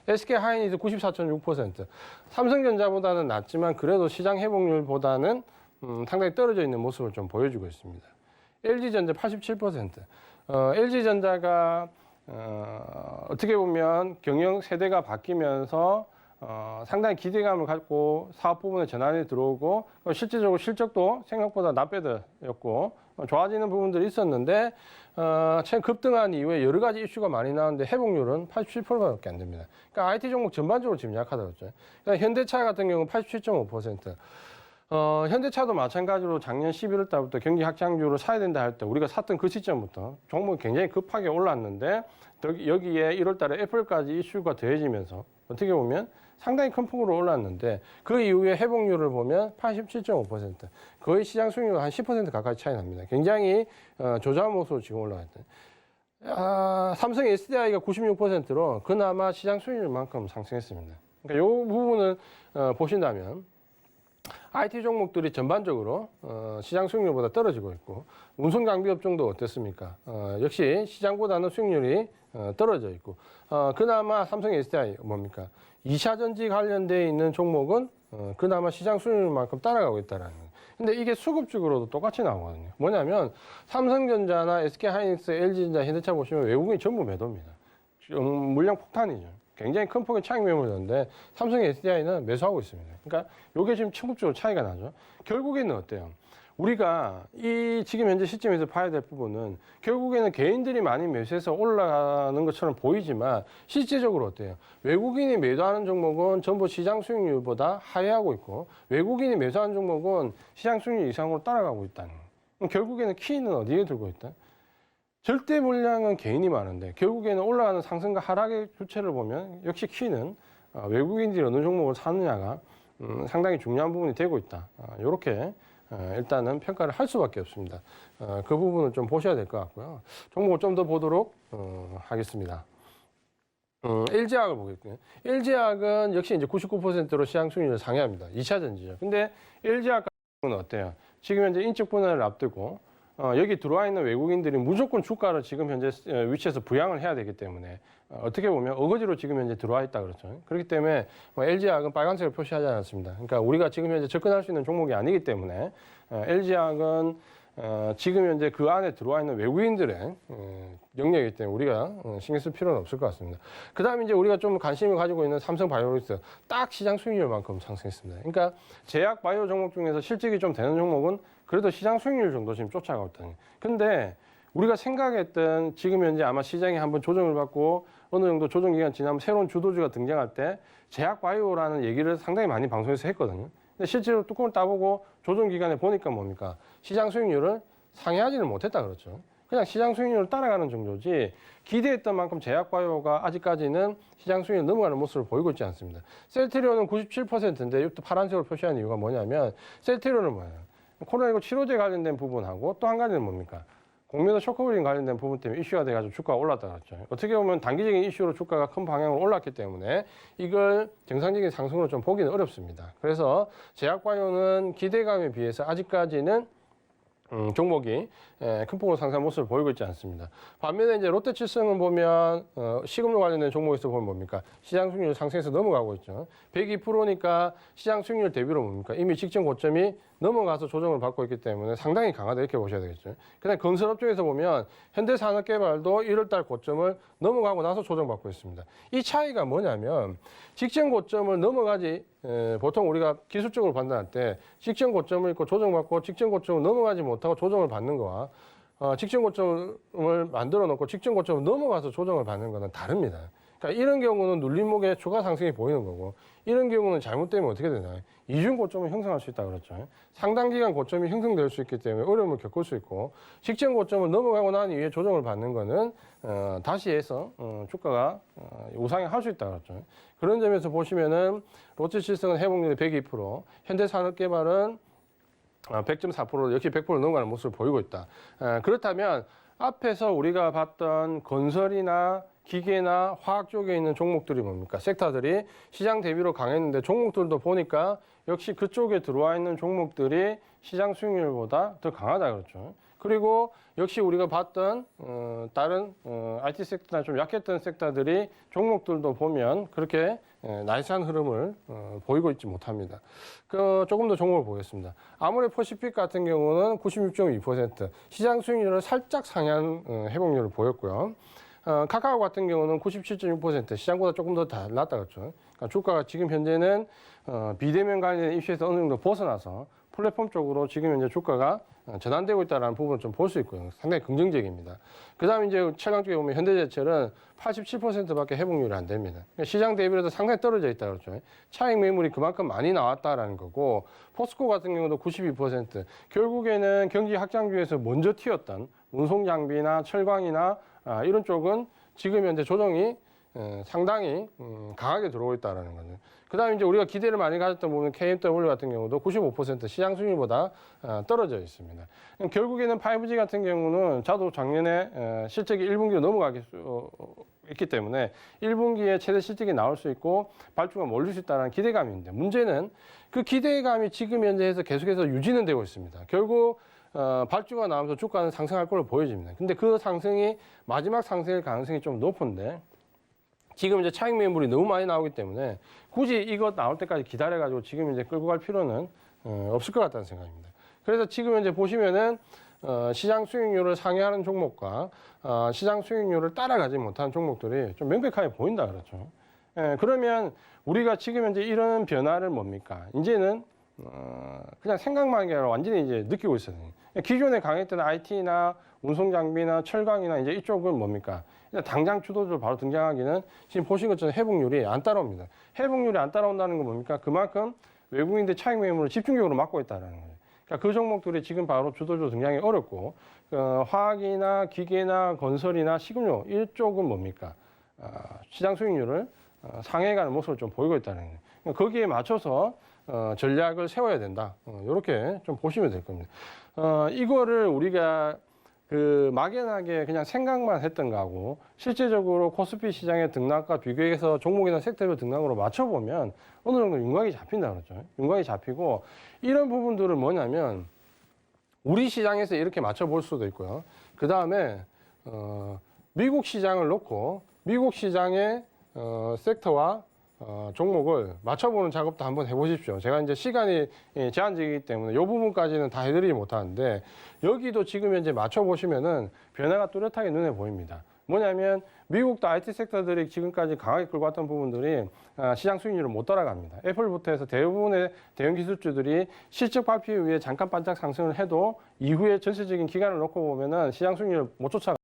SK 하이닉스 94.6%. 삼성전자보다는 낮지만 그래도 시장 회복률보다는 상당히 떨어져 있는 모습을 좀 보여주고 있습니다. LG전자 87%. LG전자가 어떻게 보면 경영 세대가 바뀌면서 상당히 기대감을 갖고 사업 부분에 전환이 들어오고 실질적으로 실적도 생각보다 나빼드였고 좋아지는 부분들이 있었는데 최근 급등한 이후에 여러 가지 이슈가 많이 나왔는데 회복률은 87%밖에 안 됩니다. 그러니까 IT 종목 전반적으로 지금 약하다고 했죠. 그러니까 현대차 같은 경우는 87.5%. 현대차도 마찬가지로 작년 11월 달부터 경기 확장주로 사야 된다 할 때 우리가 샀던 그 시점부터 종목이 굉장히 급하게 올랐는데 여기에 1월 달에 애플까지 이슈가 더해지면서 어떻게 보면 상당히 큰 폭으로 올랐는데 그 이후에 회복률을 보면 87.5%. 거의 시장 수익률 한 10% 가까이 차이 납니다. 굉장히 저조한 모습으로 지금 올라갔던. 삼성 SDI가 96%로 그나마 시장 수익률만큼 상승했습니다. 그러니까 이 부분을 보신다면 IT 종목들이 전반적으로 시장 수익률보다 떨어지고 있고 운송 장비 업종도 어땠습니까? 역시 시장보다는 수익률이 떨어져 있고 그나마 삼성 SDI 뭡니까? 2차 전지 관련돼 있는 종목은 그나마 시장 수익률만큼 따라가고 있다라는 거예요. 근데 이게 수급적으로도 똑같이 나오거든요. 뭐냐면 삼성전자나 SK하이닉스, LG전자, 현대차 보시면 외국인이 전부 매도입니다. 물량 폭탄이죠. 굉장히 큰 폭의 차익 매물이었는데 삼성 SDI는 매수하고 있습니다. 그러니까 이게 지금 충분적으로 차이가 나죠. 결국에는 어때요? 우리가 이 지금 현재 시점에서 봐야 될 부분은 결국에는 개인들이 많이 매수해서 올라가는 것처럼 보이지만 실제적으로 어때요? 외국인이 매도하는 종목은 전부 시장 수익률보다 하회하고 있고 외국인이 매수하는 종목은 시장 수익률 이상으로 따라가고 있다는 거예요. 그럼 결국에는 키는 어디에 들고 있다? 절대 물량은 개인이 많은데 결국에는 올라가는 상승과 하락의 주체를 보면 역시 키는 외국인들이 어느 종목을 사느냐가 상당히 중요한 부분이 되고 있다. 이렇게 일단은 평가를 할 수밖에 없습니다. 그 부분을 좀 보셔야 될 것 같고요. 종목을 좀 더 보도록 하겠습니다. LG화학을 보겠고요. LG화학은 역시 이제 99%로 시장 수익률을 상회합니다. 2차 전지죠. 근데 LG화학 같은 건 어때요? 지금 현재 인적 분할을 앞두고 여기 들어와 있는 외국인들이 무조건 주가를 지금 현재 위치에서 부양을 해야 되기 때문에 어떻게 보면 어거지로 지금 현재 들어와 있다 그렇죠. 그렇기 때문에 LG화학은 빨간색을 표시하지 않았습니다. 그러니까 우리가 지금 현재 접근할 수 있는 종목이 아니기 때문에 LG화학은 지금 현재 그 안에 들어와 있는 외국인들의 영역이기 때문에 우리가 신경 쓸 필요는 없을 것 같습니다. 그 다음에 이제 우리가 좀 관심을 가지고 있는 삼성바이오로직스 딱 시장 수익률만큼 상승했습니다. 그러니까 제약 바이오 종목 중에서 실적이 좀 되는 종목은 그래도 시장 수익률 정도 지금 쫓아가고 있다는 거예요. 근데 우리가 생각했던 지금 현재 아마 시장이 한번 조정을 받고 어느 정도 조정 기간 지나면 새로운 주도주가 등장할 때 제약 바이오라는 얘기를 상당히 많이 방송에서 했거든요. 근데 실제로 뚜껑을 따보고 조정 기간에 보니까 뭡니까? 시장 수익률을 상회하지는 못했다 그렇죠. 그냥 시장 수익률을 따라가는 정도지 기대했던 만큼 제약 바이오가 아직까지는 시장 수익률 넘어가는 모습을 보이고 있지 않습니다. 셀트리온은 97%인데 이것도 파란색으로 표시한 이유가 뭐냐면 셀트리온은 뭐예요? 코로나19 치료제 관련된 부분하고 또 한 가지는 뭡니까? 공매도 쇼크브링 관련된 부분 때문에 이슈가 돼가지고 주가가 올랐다 그랬죠. 어떻게 보면 단기적인 이슈로 주가가 큰 방향으로 올랐기 때문에 이걸 정상적인 상승으로 좀 보기는 어렵습니다. 그래서 제약바이오는 기대감에 비해서 아직까지는 종목이 큰 폭으로 상승한 모습을 보이고 있지 않습니다. 반면에 이제 롯데칠성은 보면 식음료 관련된 종목에서 보면 뭡니까? 시장 수익률 상승해서 넘어가고 있죠. 102%니까 시장 수익률 대비로 뭡니까? 이미 직전 고점이 넘어가서 조정을 받고 있기 때문에 상당히 강하다 이렇게 보셔야 되겠죠. 그다음 건설업 쪽에서 보면 현대산업개발도 1월달 고점을 넘어가고 나서 조정받고 있습니다. 이 차이가 뭐냐면 직전 고점을 넘어가지 보통 우리가 기술적으로 판단할 때 직전 고점을 있고 조정받고 직전 고점을 넘어가지 못하고 조정을 받는 거와 직전 고점을 만들어 놓고 직전 고점을 넘어가서 조정을 받는 거는 다릅니다. 그러니까 이런 경우는 눌림목에 추가 상승이 보이는 거고 이런 경우는 잘못되면 어떻게 되나요? 이중 고점을 형성할 수 있다 그랬죠. 상당 기간 고점이 형성될 수 있기 때문에 어려움을 겪을 수 있고 직전 고점을 넘어가고 난 이후에 조정을 받는 거는 다시 해서 주가가 우상향할 수 있다 그랬죠. 그런 점에서 보시면은 롯데칠성은 회복률이 102%, 현대산업개발은 100.4% 역시 100% 넘어가는 모습을 보이고 있다. 그렇다면 앞에서 우리가 봤던 건설이나 기계나 화학 쪽에 있는 종목들이 뭡니까? 섹터들이 시장 대비로 강했는데 종목들도 보니까 역시 그쪽에 들어와 있는 종목들이 시장 수익률보다 더 강하다 그렇죠. 그리고 역시 우리가 봤던 다른 IT 섹터나 좀 약했던 섹터들이 종목들도 보면 그렇게 나이스한 흐름을 보이고 있지 못합니다. 조금 더 종목을 보겠습니다. 아모레 퍼시픽 같은 경우는 96.2% 시장 수익률을 살짝 상향 회복률을 보였고요. 카카오 같은 경우는 97.6% 시장보다 조금 더 낮다 그렇죠. 그러니까 주가가 지금 현재는 비대면 관련 이슈에서 어느 정도 벗어나서 플랫폼 쪽으로 지금 현재 주가가 전환되고 있다는 부분을 좀 볼 수 있고요. 상당히 긍정적입니다. 그 다음에 이제 최강 쪽에 보면 현대제철은 87%밖에 회복률이 안 됩니다. 그러니까 시장 대비로 해서 상당히 떨어져 있다 그렇죠. 차익 매물이 그만큼 많이 나왔다라는 거고 포스코 같은 경우도 92%. 결국에는 경기 확장주에서 먼저 튀었던 운송 장비나 철광이나 이런 쪽은 지금 현재 조정이 상당히 강하게 들어오고 있다는 거죠. 그다음에 이제 우리가 기대를 많이 가졌던 부분 KMW 같은 경우도 95% 시장 수익률보다 떨어져 있습니다. 결국에는 5G 같은 경우는 저도 작년에 실적이 1분기로 넘어가기 있기 때문에 1분기에 최대 실적이 나올 수 있고 발주가 몰릴 수 있다는 기대감인데 문제는 그 기대감이 지금 현재에서 계속해서 유지는 되고 있습니다. 결국 발주가 나오면서 주가는 상승할 걸로 보여집니다. 근데 그 상승이 마지막 상승일 가능성이 좀 높은데 지금 이제 차익 매물이 너무 많이 나오기 때문에 굳이 이거 나올 때까지 기다려가지고 지금 이제 끌고 갈 필요는 없을 것 같다는 생각입니다. 그래서 지금 이제 보시면은 시장 수익률을 상회하는 종목과 시장 수익률을 따라가지 못하는 종목들이 좀 명백하게 보인다 그렇죠. 그러면 우리가 지금 현재 이런 변화를 뭡니까? 이제는 그냥 생각만 하는 게 아니라 완전히 이제 느끼고 있어요. 기존에 강했던 IT나 운송 장비나 철강이나 이제 이쪽은 뭡니까? 당장 주도주로 바로 등장하기는 지금 보신 것처럼 회복률이 안 따라옵니다. 회복률이 안 따라온다는 건 뭡니까? 그만큼 외국인들 차익 매물을 집중적으로 막고 있다는 거예요. 그러니까 그 종목들이 지금 바로 주도주로 등장이 어렵고 화학이나 기계나 건설이나 식음료 이쪽은 뭡니까? 시장 수익률을 상회가는 모습을 좀 보이고 있다는 거예요. 그러니까 거기에 맞춰서 전략을 세워야 된다. 이렇게 좀 보시면 될 겁니다. 이거를 우리가 그 막연하게 그냥 생각만 했던 거하고 실제적으로 코스피 시장의 등락과 비교해서 종목이나 섹터별 등락으로 맞춰보면 어느 정도 윤곽이 잡힌다 그러죠. 윤곽이 잡히고 이런 부분들은 뭐냐면 우리 시장에서 이렇게 맞춰볼 수도 있고요. 그 다음에 미국 시장을 놓고 미국 시장의 섹터와 종목을 맞춰보는 작업도 한번 해보십시오. 제가 이제 시간이 제한적이기 때문에 이 부분까지는 다 해드리지 못하는데 여기도 지금 현재 맞춰보시면은 변화가 뚜렷하게 눈에 보입니다. 뭐냐면 미국도 IT 섹터들이 지금까지 강하게 끌고 왔던 부분들이 시장 수익률을 못 따라갑니다. 애플부터 해서 대부분의 대형 기술주들이 실적 발표 이후에 잠깐 반짝 상승을 해도 이후에 전체적인 기간을 놓고 보면은 시장 수익률을 못 쫓아가.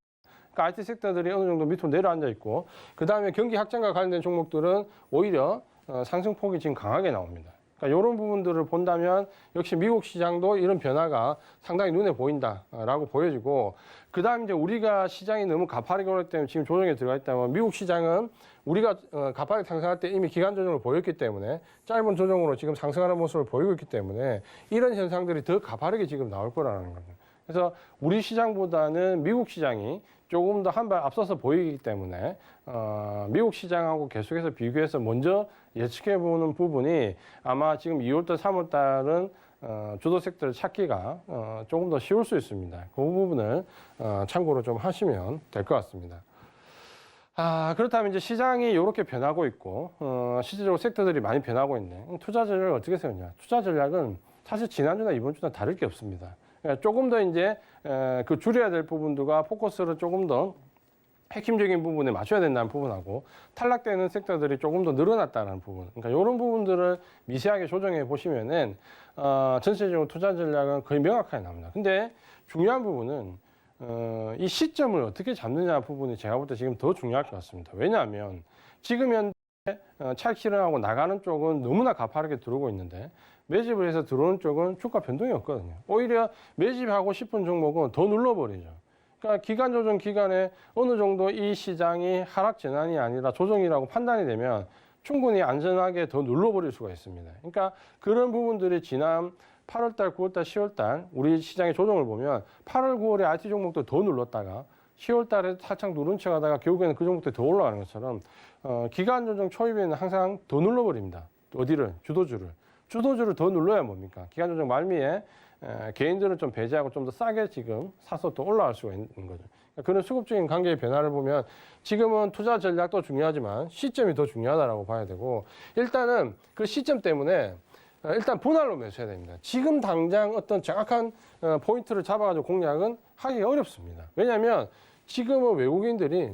그러니까 IT 섹터들이 어느 정도 밑으로 내려앉아 있고 그 다음에 경기 확장과 관련된 종목들은 오히려 상승폭이 지금 강하게 나옵니다. 그러니까 이런 부분들을 본다면 역시 미국 시장도 이런 변화가 상당히 눈에 보인다라고 보여지고 그 다음 이제 우리가 시장이 너무 가파르게 오르기 때문에 지금 조정에 들어가 있다면 미국 시장은 우리가 가파르게 상승할 때 이미 기간 조정을 보였기 때문에 짧은 조정으로 지금 상승하는 모습을 보이고 있기 때문에 이런 현상들이 더 가파르게 지금 나올 거라는 거죠. 그래서 우리 시장보다는 미국 시장이 조금 더 한 발 앞서서 보이기 때문에 미국 시장하고 계속해서 비교해서 먼저 예측해보는 부분이 아마 지금 2월달, 3월달은 주도 섹터를 찾기가 조금 더 쉬울 수 있습니다. 그 부분을 참고로 좀 하시면 될 것 같습니다. 그렇다면 이제 시장이 이렇게 변하고 있고 실질적으로 섹터들이 많이 변하고 있네. 투자 전략을 어떻게 세우냐? 투자 전략은 사실 지난주나 이번 주나 다를 게 없습니다. 조금 더 이제 그 줄여야 될 부분들과 포커스를 조금 더 핵심적인 부분에 맞춰야 된다는 부분하고 탈락되는 섹터들이 조금 더 늘어났다는 부분. 그러니까 이런 부분들을 미세하게 조정해 보시면은 전체적으로 투자 전략은 거의 명확하게 나옵니다. 근데 중요한 부분은 이 시점을 어떻게 잡느냐 부분이 제가 볼 때 지금 더 중요할 것 같습니다. 왜냐하면 지금 현재 차익 실현하고 나가는 쪽은 너무나 가파르게 들어오고 있는데 매집을 해서 들어오는 쪽은 주가 변동이 없거든요. 오히려 매집하고 싶은 종목은 더 눌러버리죠. 그러니까 기간 조정 기간에 어느 정도 이 시장이 하락 전환이 아니라 조정이라고 판단이 되면 충분히 안전하게 더 눌러버릴 수가 있습니다. 그러니까 그런 부분들이 지난 8월달, 9월달, 10월달 우리 시장의 조정을 보면 8월, 9월에 IT 종목도 더 눌렀다가 10월달에 살짝 누른 척 하다가 결국에는 그 종목들이 더 올라가는 것처럼 기간 조정 초입에는 항상 더 눌러버립니다. 어디를? 주도주를 더 눌러야 뭡니까? 기간 조정 말미에 개인들은 좀 배제하고 좀 더 싸게 지금 사서 또 올라갈 수가 있는 거죠. 그러니까 그런 수급적인 관계의 변화를 보면 지금은 투자 전략도 중요하지만 시점이 더 중요하다고 봐야 되고 일단은 그 시점 때문에 일단 분할로 매수해야 됩니다. 지금 당장 어떤 정확한 포인트를 잡아가지고 공략은 하기 어렵습니다. 왜냐하면 지금은 외국인들이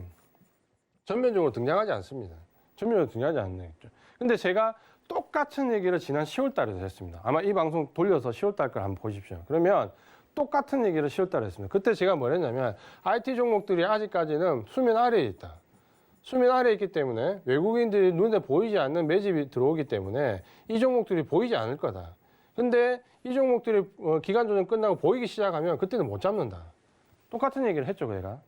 전면적으로 등장하지 않습니다. 전면적으로 등장하지 않네요. 근데 제가 똑같은 얘기를 지난 10월 달에도 했습니다. 아마 이 방송 돌려서 10월 달 걸 한번 보십시오. 그러면 똑같은 얘기를 10월 달에 했습니다. 그때 제가 뭐 했냐면 IT 종목들이 아직까지는 수면 아래에 있다. 수면 아래에 있기 때문에 외국인들이 눈에 보이지 않는 매집이 들어오기 때문에 이 종목들이 보이지 않을 거다. 근데 이 종목들이 기간 조정 끝나고 보이기 시작하면 그때는 못 잡는다. 똑같은 얘기를 했죠, 제가.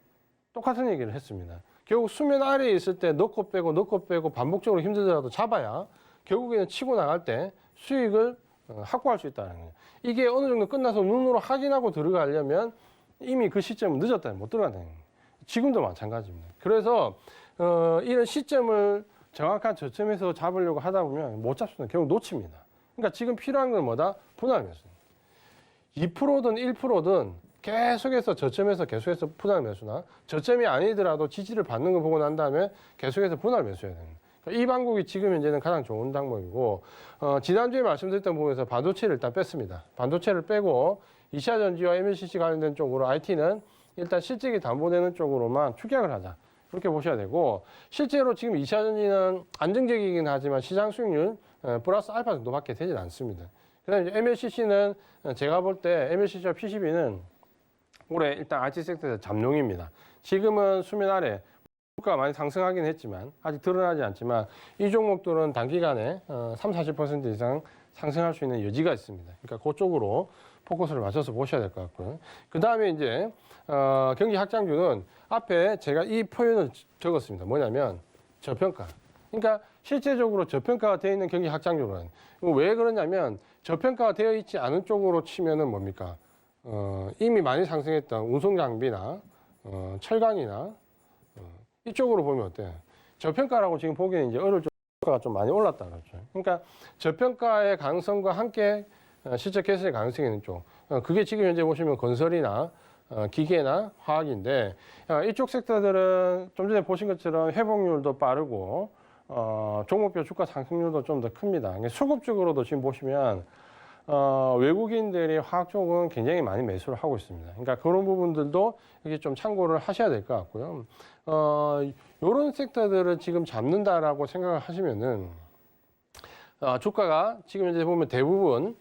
똑같은 얘기를 했습니다. 결국 수면 아래에 있을 때 넣고 빼고 반복적으로 힘들더라도 잡아야 결국에는 치고 나갈 때 수익을 확보할 수 있다는 거예요. 이게 어느 정도 끝나서 눈으로 확인하고 들어가려면 이미 그 시점은 늦었다면 못 들어간다는 거예요. 지금도 마찬가지입니다. 그래서 이런 시점을 정확한 저점에서 잡으려고 하다 보면 못 잡습니다. 결국 놓칩니다. 그러니까 지금 필요한 건 뭐다? 분할 매수. 2%든 1%든 계속해서 저점에서 계속해서 분할 매수나 저점이 아니더라도 지지를 받는 거 보고 난 다음에 계속해서 분할 매수해야 됩니다. 그러니까 이 방법이 지금 현재는 가장 좋은 방법이고 지난주에 말씀드렸던 부분에서 반도체를 일단 뺐습니다. 반도체를 빼고 2차 전지와 MLCC 관련된 쪽으로 IT는 일단 실적이 담보되는 쪽으로만 축약을 하자. 그렇게 보셔야 되고 실제로 지금 2차 전지는 안정적이긴 하지만 시장 수익률 플러스 알파 정도밖에 되질 않습니다. 그다음에 이제 MLCC는 제가 볼 때 MLCC와 PCB는 올해 일단 IT 섹터에서 잠룡입니다. 지금은 수면 아래 주가가 많이 상승하긴 했지만 아직 드러나지 않지만 이 종목들은 단기간에 30-40% 이상 상승할 수 있는 여지가 있습니다. 그러니까 그쪽으로 포커스를 맞춰서 보셔야 될 것 같고요. 그 다음에 이제 경기 확장주는 앞에 제가 이 표현을 적었습니다. 뭐냐면 저평가. 그러니까 실제적으로 저평가가 되어 있는 경기 확장주는 왜 그러냐면 저평가가 되어 있지 않은 쪽으로 치면은 뭡니까? 이미 많이 상승했던 운송 장비나 철강이나 이쪽으로 보면 어때요? 저평가라고 지금 보기에는 이제 어려울 정도가 좀 많이 올랐다 그러죠. 그러니까 저평가의 가능성과 함께 실적 개선의 가능성이 있는 쪽. 그게 지금 현재 보시면 건설이나 기계나 화학인데 이쪽 섹터들은 좀 전에 보신 것처럼 회복률도 빠르고 종목별 주가 상승률도 좀 더 큽니다. 수급적으로도 지금 보시면 외국인들이 화학 쪽은 굉장히 많이 매수를 하고 있습니다. 그러니까 그런 부분들도 이게 좀 참고를 하셔야 될 것 같고요. 이런 섹터들을 지금 잡는다라고 생각을 하시면은 주가가 지금 현재 보면 대부분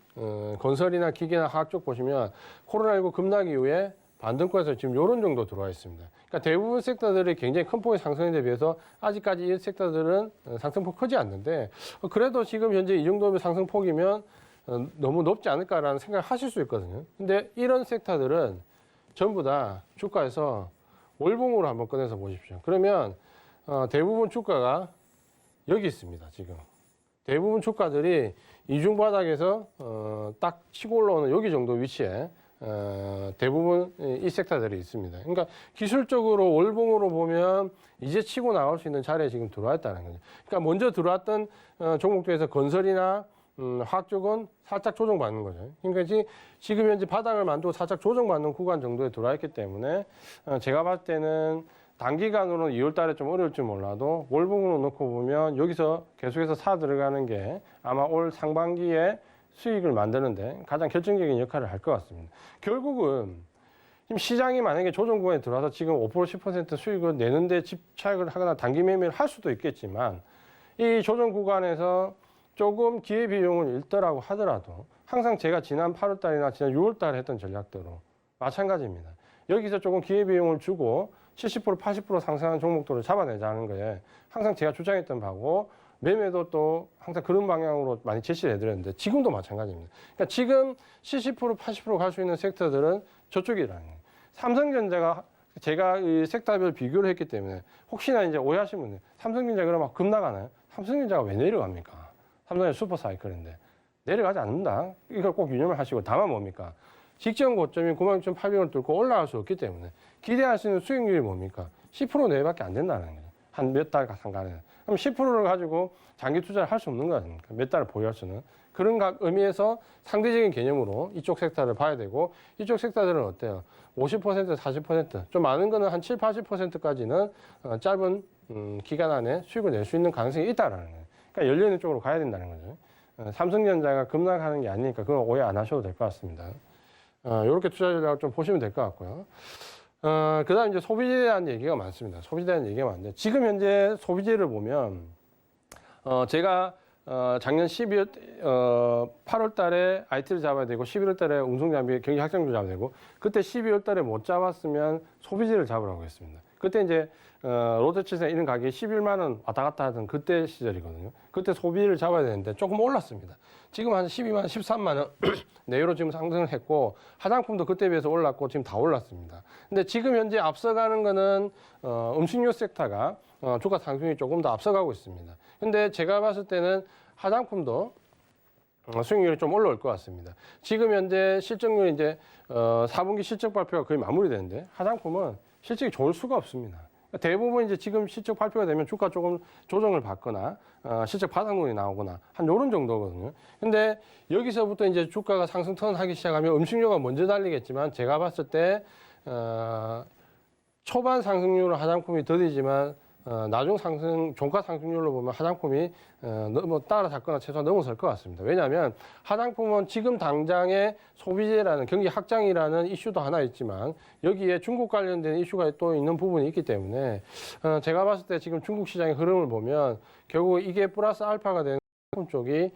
건설이나 기계나 화학 쪽 보시면 코로나19 급락 이후에 반등권에서 지금 이런 정도 들어와 있습니다. 그러니까 대부분 섹터들이 굉장히 큰 폭의 상승에 비해서 아직까지 이 섹터들은 상승폭 크지 않는데 그래도 지금 현재 이 정도의 상승폭이면 너무 높지 않을까라는 생각을 하실 수 있거든요. 근데 이런 섹터들은 전부 다 주가에서 월봉으로 한번 꺼내서 보십시오. 그러면 대부분 주가가 여기 있습니다. 지금 대부분 주가들이 이중 바닥에서 딱 치고 올라오는 여기 정도 위치에 대부분 이 섹터들이 있습니다. 그러니까 기술적으로 월봉으로 보면 이제 치고 나올 수 있는 자리에 지금 들어와 있다는 거죠. 그러니까 먼저 들어왔던 종목 중에서 건설이나 화학 쪽은 살짝 조정받는 거죠. 그러니까 지금 현재 바닥을 만들고 살짝 조정받는 구간 정도에 들어와 있기 때문에 제가 봤을 때는 단기간으로는 2월 달에 좀 어려울지 몰라도 월봉으로 놓고 보면 여기서 계속해서 사 들어가는 게 아마 올 상반기에 수익을 만드는데 가장 결정적인 역할을 할 것 같습니다. 결국은 지금 시장이 만약에 조정 구간에 들어와서 지금 5% 10% 수익을 내는데 집착을 하거나 단기 매매를 할 수도 있겠지만 이 조정 구간에서 조금 기회비용을 잃더라고 하더라도 항상 제가 지난 8월 달이나 지난 6월 달에 했던 전략대로 마찬가지입니다. 여기서 조금 기회비용을 주고 70% 80% 상승하는 종목들을 잡아내자는 거에 항상 제가 주장했던 바고 매매도 또 항상 그런 방향으로 많이 제시를 해드렸는데 지금도 마찬가지입니다. 그러니까 지금 70% 80% 갈 수 있는 섹터들은 저쪽이라는 거예요. 삼성전자가 제가 이 섹터별 비교를 했기 때문에 혹시나 이제 오해하시는 분들 삼성전자 그러면 급 나가나요? 삼성전자가 왜 내려갑니까? 삼성전자 슈퍼사이클인데 내려가지 않는다. 이걸 꼭 유념을 하시고 다만 뭡니까? 직전 고점인 96,800원을 뚫고 올라갈 수 없기 때문에 기대할 수 있는 수익률이 뭡니까? 10% 내외밖에 안 된다는 거예요. 한 몇 달 간간에. 그럼 10%를 가지고 장기 투자를 할 수 없는 거 아닙니까? 몇 달을 보유할 수는. 그런 의미에서 상대적인 개념으로 이쪽 섹터를 봐야 되고 이쪽 섹터들은 어때요? 50%, 40%, 좀 많은 거는 한 7, 80%까지는 짧은 기간 안에 수익을 낼 수 있는 가능성이 있다라는 거예요. 그러니까 열려있는 쪽으로 가야 된다는 거죠. 삼성전자가 급락하는 게 아니니까 그건 오해 안 하셔도 될 것 같습니다. 이렇게 투자 전략을 좀 보시면 될 것 같고요. 그 다음 이제 소비재에 대한 얘기가 많습니다. 소비재에 대한 얘기가 많은데, 지금 현재 소비재를 보면, 제가, 작년 12월, 8월 달에 IT를 잡아야 되고, 11월 달에 운송장비 경기 확장도 잡아야 되고, 그때 12월 달에 못 잡았으면 소비재를 잡으라고 했습니다. 그때 이제 롯데치에서 이런 가격이 11만 원 왔다 갔다 하던 그때 시절이거든요. 그때 소비를 잡아야 되는데 조금 올랐습니다. 지금 한 12만 원, 13만 원 내외로 지금 상승을 했고 화장품도 그때 비해서 올랐고 지금 다 올랐습니다. 근데 지금 현재 앞서가는 거는 음식료 섹터가 주가 상승이 조금 더 앞서가고 있습니다. 근데 제가 봤을 때는 화장품도 수익률이 좀 올라올 것 같습니다. 지금 현재 실적률이 이제 4분기 실적 발표가 거의 마무리되는데 화장품은 실적이 좋을 수가 없습니다. 대부분 이제 지금 실적 발표가 되면 주가 조금 조정을 받거나 실적 바닥론이 나오거나 한 요런 정도거든요. 근데 여기서부터 이제 주가가 상승 턴하기 시작하면 음식료가 먼저 달리겠지만 제가 봤을 때 초반 상승률은 화장품이 더디지만 나중 상승, 종가 상승률로 보면 화장품이 따라잡거나 최소한 넘어설 것 같습니다. 왜냐하면 화장품은 지금 당장의 소비재라는 경기 확장이라는 이슈도 하나 있지만 여기에 중국 관련된 이슈가 또 있는 부분이 있기 때문에 제가 봤을 때 지금 중국 시장의 흐름을 보면 결국 이게 플러스 알파가 되는 쪽이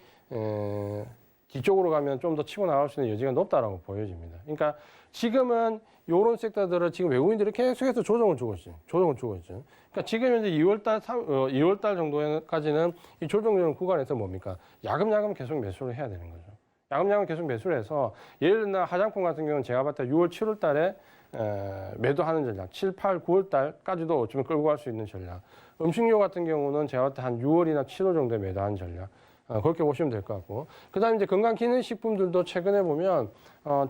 뒤쪽으로 가면 좀 더 치고 나갈 수 있는 여지가 높다라고 보여집니다. 그러니까 지금은 이런 섹터들을 지금 외국인들이 계속해서 조정을 주고 있어요. 그러니까 지금 현재 2월달 정도까지는 이 조정되는 구간에서 뭡니까? 야금야금 계속 매수를 해야 되는 거죠. 야금야금 계속 매수를 해서 예를 들어 화장품 같은 경우는 제가 봤을 때 6월, 7월 달에 매도하는 전략, 7, 8, 9월 달까지도 어쩌면 끌고 갈 수 있는 전략. 음식료 같은 경우는 제가 봤을 때 한 6월이나 7월 정도에 매도하는 전략. 그렇게 보시면 될 것 같고. 그 다음에 이제 건강기능식품들도 최근에 보면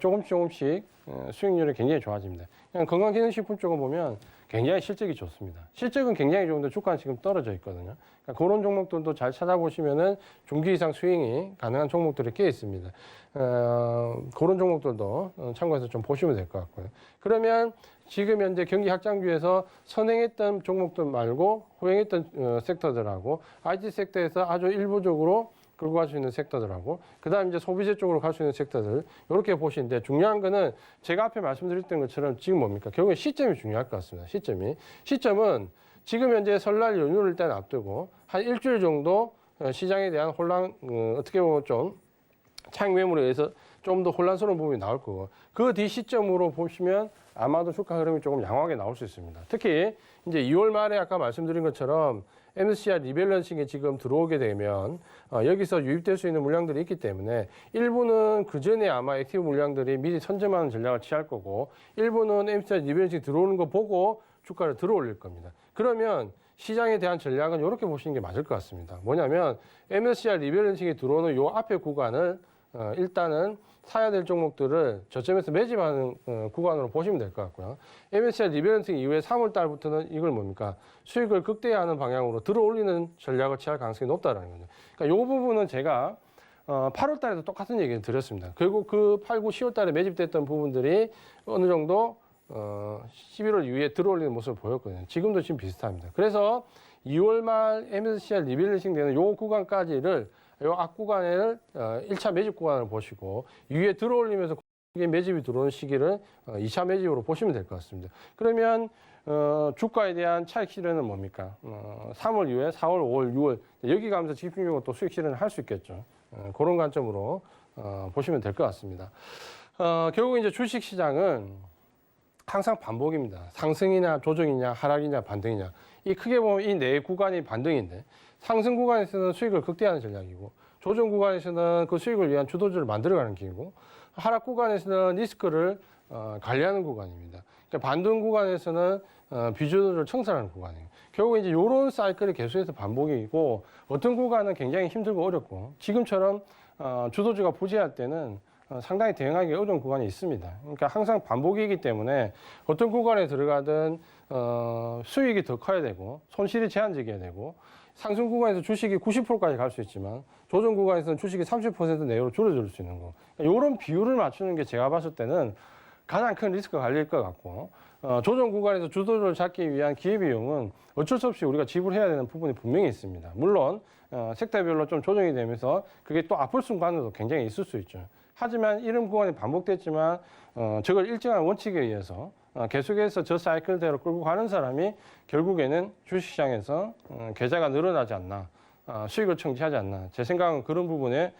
조금씩 수익률이 굉장히 좋아집니다. 그냥 건강기능식품 쪽을 보면 굉장히 실적이 좋습니다. 실적은 굉장히 좋은데 주가는 지금 떨어져 있거든요. 그러니까 그런 종목들도 잘 찾아보시면은 중기 이상 스윙이 가능한 종목들이 꽤 있습니다. 그런 종목들도 참고해서 좀 보시면 될 것 같고요. 그러면 지금 현재 경기 확장기에서 선행했던 종목들 말고 호행했던 섹터들하고 IT 섹터에서 아주 일부적으로 끌고 갈 수 있는 섹터들하고 그다음 이제 소비재 쪽으로 갈 수 있는 섹터들 이렇게 보시는데 중요한 거는 제가 앞에 말씀드렸던 것처럼 지금 뭡니까? 결국에 시점이 중요할 것 같습니다. 시점은 지금 현재 설날 연휴를 일단 앞두고 한 일주일 정도 시장에 대한 혼란 어떻게 보면 좀 차익 매물에 의해서 좀 더 혼란스러운 부분이 나올 거고 그 뒤 시점으로 보시면 아마도 주가 흐름이 조금 양호하게 나올 수 있습니다. 특히 이제 2월 말에 아까 말씀드린 것처럼 MSCI 리밸런싱에 지금 들어오게 되면 여기서 유입될 수 있는 물량들이 있기 때문에 일부는 그 전에 아마 액티브 물량들이 미리 선점하는 전략을 취할 거고 일부는 MSCI 리밸런싱 들어오는 거 보고 주가를 들어 올릴 겁니다. 그러면 시장에 대한 전략은 이렇게 보시는 게 맞을 것 같습니다. 뭐냐면 MSCI 리밸런싱에 들어오는 요 앞에 구간을 일단은 사야 될 종목들을 저점에서 매집하는 구간으로 보시면 될 것 같고요. MSCI 리밸런싱 이후에 3월 달부터는 이걸 뭡니까? 수익을 극대화하는 방향으로 들어 올리는 전략을 취할 가능성이 높다라는 거죠. 그러니까 이 부분은 제가 8월 달에도 똑같은 얘기를 드렸습니다. 결국 그 8, 9, 10월 달에 매집됐던 부분들이 어느 정도 11월 이후에 들어 올리는 모습을 보였거든요. 지금도 지금 비슷합니다. 그래서 2월 말 MSCI 리밸런싱 되는 요 구간까지를 이 앞구간을 1차 매집 구간을 보시고 위에 들어올리면서 매집이 들어오는 시기를 2차 매집으로 보시면 될 것 같습니다. 그러면 주가에 대한 차익 실현은 뭡니까? 3월 이후에 4월, 5월, 6월 여기 가면서 집중적으로 또 수익 실현을 할 수 있겠죠. 그런 관점으로 보시면 될 것 같습니다. 결국 이제 주식 시장은 항상 반복입니다. 상승이냐 조정이냐 하락이냐 반등이냐 이 크게 보면 이 네 구간이 반등인데 상승 구간에서는 수익을 극대화하는 전략이고 조정 구간에서는 그 수익을 위한 주도주를 만들어가는 길이고 하락 구간에서는 리스크를 관리하는 구간입니다. 그러니까 반등 구간에서는 비주도주를 청산하는 구간이에요. 결국 이제 이런 사이클이 계속해서 반복이고 어떤 구간은 굉장히 힘들고 어렵고 지금처럼 주도주가 부재할 때는 상당히 대응하기 어려운 구간이 있습니다. 그러니까 항상 반복이기 때문에 어떤 구간에 들어가든 수익이 더 커야 되고 손실이 제한적이어야 되고 상승 구간에서 주식이 90%까지 갈 수 있지만 조정 구간에서는 주식이 30% 내외로 줄어들 수 있는 거. 그러니까 이런 비율을 맞추는 게 제가 봤을 때는 가장 큰 리스크 관리일 것 같고 조정 구간에서 주도주를 잡기 위한 기회비용은 어쩔 수 없이 우리가 지불해야 되는 부분이 분명히 있습니다. 물론 섹터별로 좀 조정이 되면서 그게 또 아플 순간도 굉장히 있을 수 있죠. 하지만 이런 구간이 반복됐지만 저걸 일정한 원칙에 의해서 계속해서 저 사이클대로 끌고 가는 사람이 결국에는 주식시장에서 계좌가 늘어나지 않나 수익을 청지하지 않나 제 생각은 그런 부분에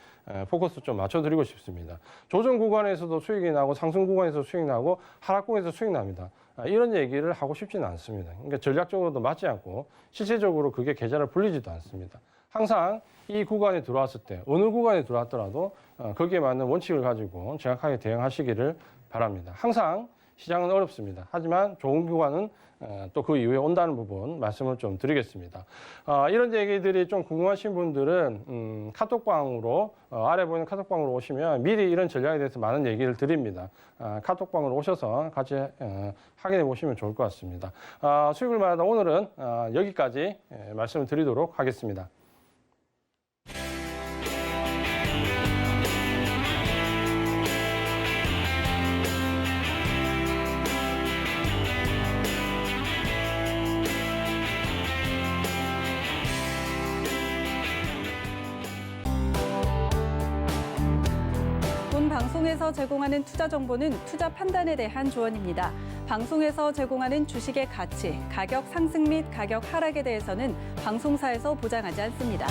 포커스 좀 맞춰드리고 싶습니다. 조정 구간에서도 수익이 나고 상승 구간에서 수익이 나고 하락 구간에서 수익이 납니다. 이런 얘기를 하고 싶지는 않습니다. 그러니까 전략적으로도 맞지 않고 실질적으로 그게 계좌를 불리지도 않습니다. 항상 이 구간에 들어왔을 때 어느 구간에 들어왔더라도 거기에 맞는 원칙을 가지고 정확하게 대응하시기를 바랍니다. 항상 시장은 어렵습니다. 하지만 좋은 구간은 또 그 이후에 온다는 부분 말씀을 좀 드리겠습니다. 이런 얘기들이 좀 궁금하신 분들은 카톡방으로 아래 보이는 카톡방으로 오시면 미리 이런 전략에 대해서 많은 얘기를 드립니다. 카톡방으로 오셔서 같이 확인해 보시면 좋을 것 같습니다. 수익을 말하다 오늘은 여기까지 말씀을 드리도록 하겠습니다. 본 방송에서 제공하는 투자 정보는 투자 판단에 대한 조언입니다. 방송에서 제공하는 주식의 가치, 가격 상승 및 가격 하락에 대해서는 방송사에서 보장하지 않습니다.